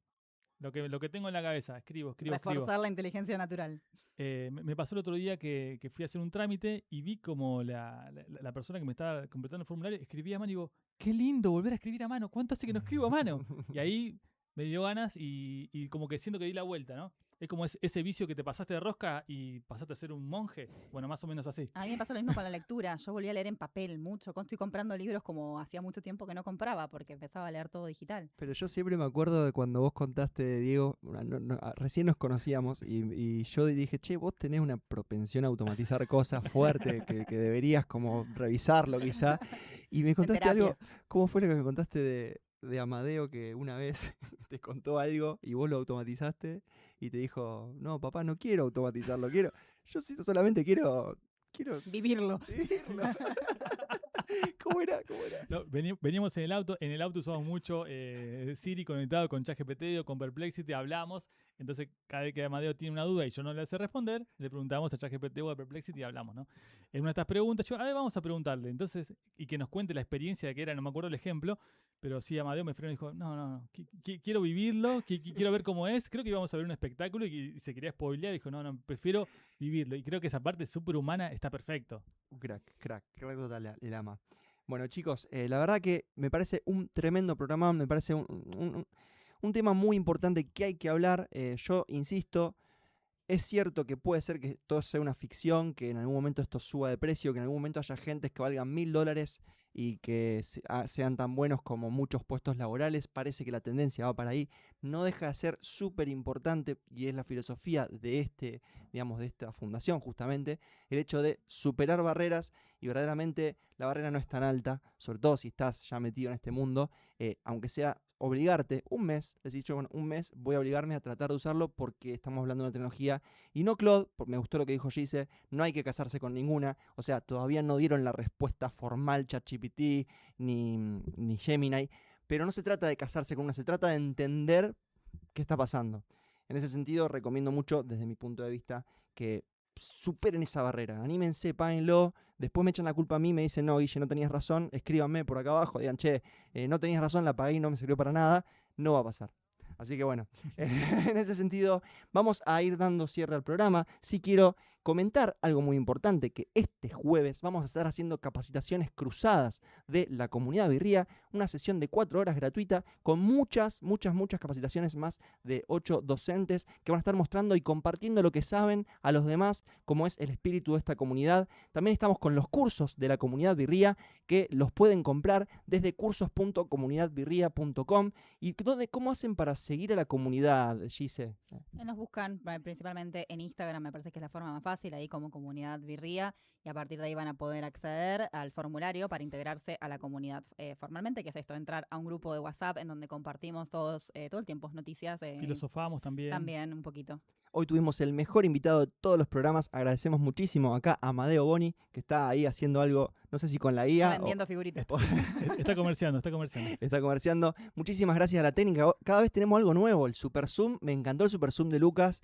Lo que tengo en la cabeza, escribo. Reforzar la inteligencia natural. Me pasó el otro día que fui a hacer un trámite y vi como la persona que me estaba completando el formulario escribía a mano y digo, qué lindo volver a escribir a mano, ¿cuánto hace que no escribo a mano? Y ahí me dio ganas y como que siento que di la vuelta, ¿no? Es como ese vicio que te pasaste de rosca y pasaste a ser un monje. Bueno, más o menos así. A mí me pasa lo mismo con la lectura. Yo volví a leer en papel mucho. Estoy comprando libros como hacía mucho tiempo que no compraba porque empezaba a leer todo digital. Pero yo siempre me acuerdo de cuando vos contaste, Diego, recién nos conocíamos y yo dije, che, vos tenés una propensión a automatizar cosas fuerte que deberías como revisarlo quizá. Y me contaste algo, ¿cómo fue lo que me contaste de Amadeo, que una vez te contó algo y vos lo automatizaste y te dijo, no, papá, no quiero automatizarlo, yo solamente quiero Vivirlo. vivirlo. ¿Cómo era? No, veníamos en el auto usamos mucho Siri conectado con ChatGPT o con Perplexity, hablamos, entonces cada vez que Amadeo tiene una duda y yo no le sé responder, le preguntamos a ChatGPT o a Perplexity y hablamos, ¿no? En una de estas preguntas, a ver, vamos a preguntarle, entonces, y que nos cuente la experiencia de que era, no me acuerdo el ejemplo, pero sí, Amadeo me frenó y dijo, no, quiero vivirlo, quiero ver cómo es, creo que íbamos a ver un espectáculo y se quería spoilear, y dijo, no, prefiero vivirlo, y creo que esa parte superhumana está perfecto. Crack total, el ama. Bueno, chicos, la verdad que me parece un tremendo programa, me parece un tema muy importante que hay que hablar. Yo insisto, es cierto que puede ser que todo sea una ficción, que en algún momento esto suba de precio, que en algún momento haya gentes que valgan $1000 y que sean tan buenos como muchos puestos laborales. Parece que la tendencia va para ahí. No deja de ser súper importante, y es la filosofía de esta fundación justamente, el hecho de superar barreras, y verdaderamente la barrera no es tan alta, sobre todo si estás ya metido en este mundo, aunque sea obligarte un mes, decís yo, bueno, un mes voy a obligarme a tratar de usarlo porque estamos hablando de una tecnología, y no Claude, me gustó lo que dijo Gise, no hay que casarse con ninguna, o sea, todavía no dieron la respuesta formal ChatGPT ni Gemini, pero no se trata de casarse con una, se trata de entender qué está pasando. En ese sentido, recomiendo mucho, desde mi punto de vista, que superen esa barrera, anímense, páguenlo, después me echan la culpa a mí, me dicen, no, Guille, no tenías razón, escríbanme por acá abajo, digan, che, no tenías razón, la pagué y no me sirvió para nada, no va a pasar. Así que bueno, en ese sentido vamos a ir dando cierre al programa. Sí quiero comentar algo muy importante, que este jueves vamos a estar haciendo capacitaciones cruzadas de la comunidad birría, una sesión de 4 horas gratuita con muchas capacitaciones, más de 8 docentes que van a estar mostrando y compartiendo lo que saben a los demás, como es el espíritu de esta comunidad. También estamos con los cursos de la comunidad birría, que los pueden comprar desde cursos.comunidadbirria.com. ¿Y cómo hacen para seguir a la comunidad, Gise? Nos buscan principalmente en Instagram, me parece que es la forma más fácil, ahí como Comunidad Birría, y a partir de ahí van a poder acceder al formulario para integrarse a la comunidad formalmente, que es esto, entrar a un grupo de WhatsApp en donde compartimos todo el tiempo noticias. Filosofamos también. También, un poquito. Hoy tuvimos el mejor invitado de todos los programas. Agradecemos muchísimo acá a Amadeo Boni, que está ahí haciendo algo, no sé si con la IA. Vendiendo figuritas. Está comerciando. Está comerciando. Muchísimas gracias a la técnica. Cada vez tenemos algo nuevo. El Super Zoom. Me encantó el Super Zoom de Lucas.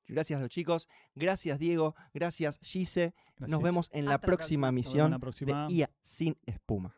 Gracias a los chicos. Gracias, Diego. Gracias, Gise. Nos vemos en la próxima emisión de IA Sin Espuma.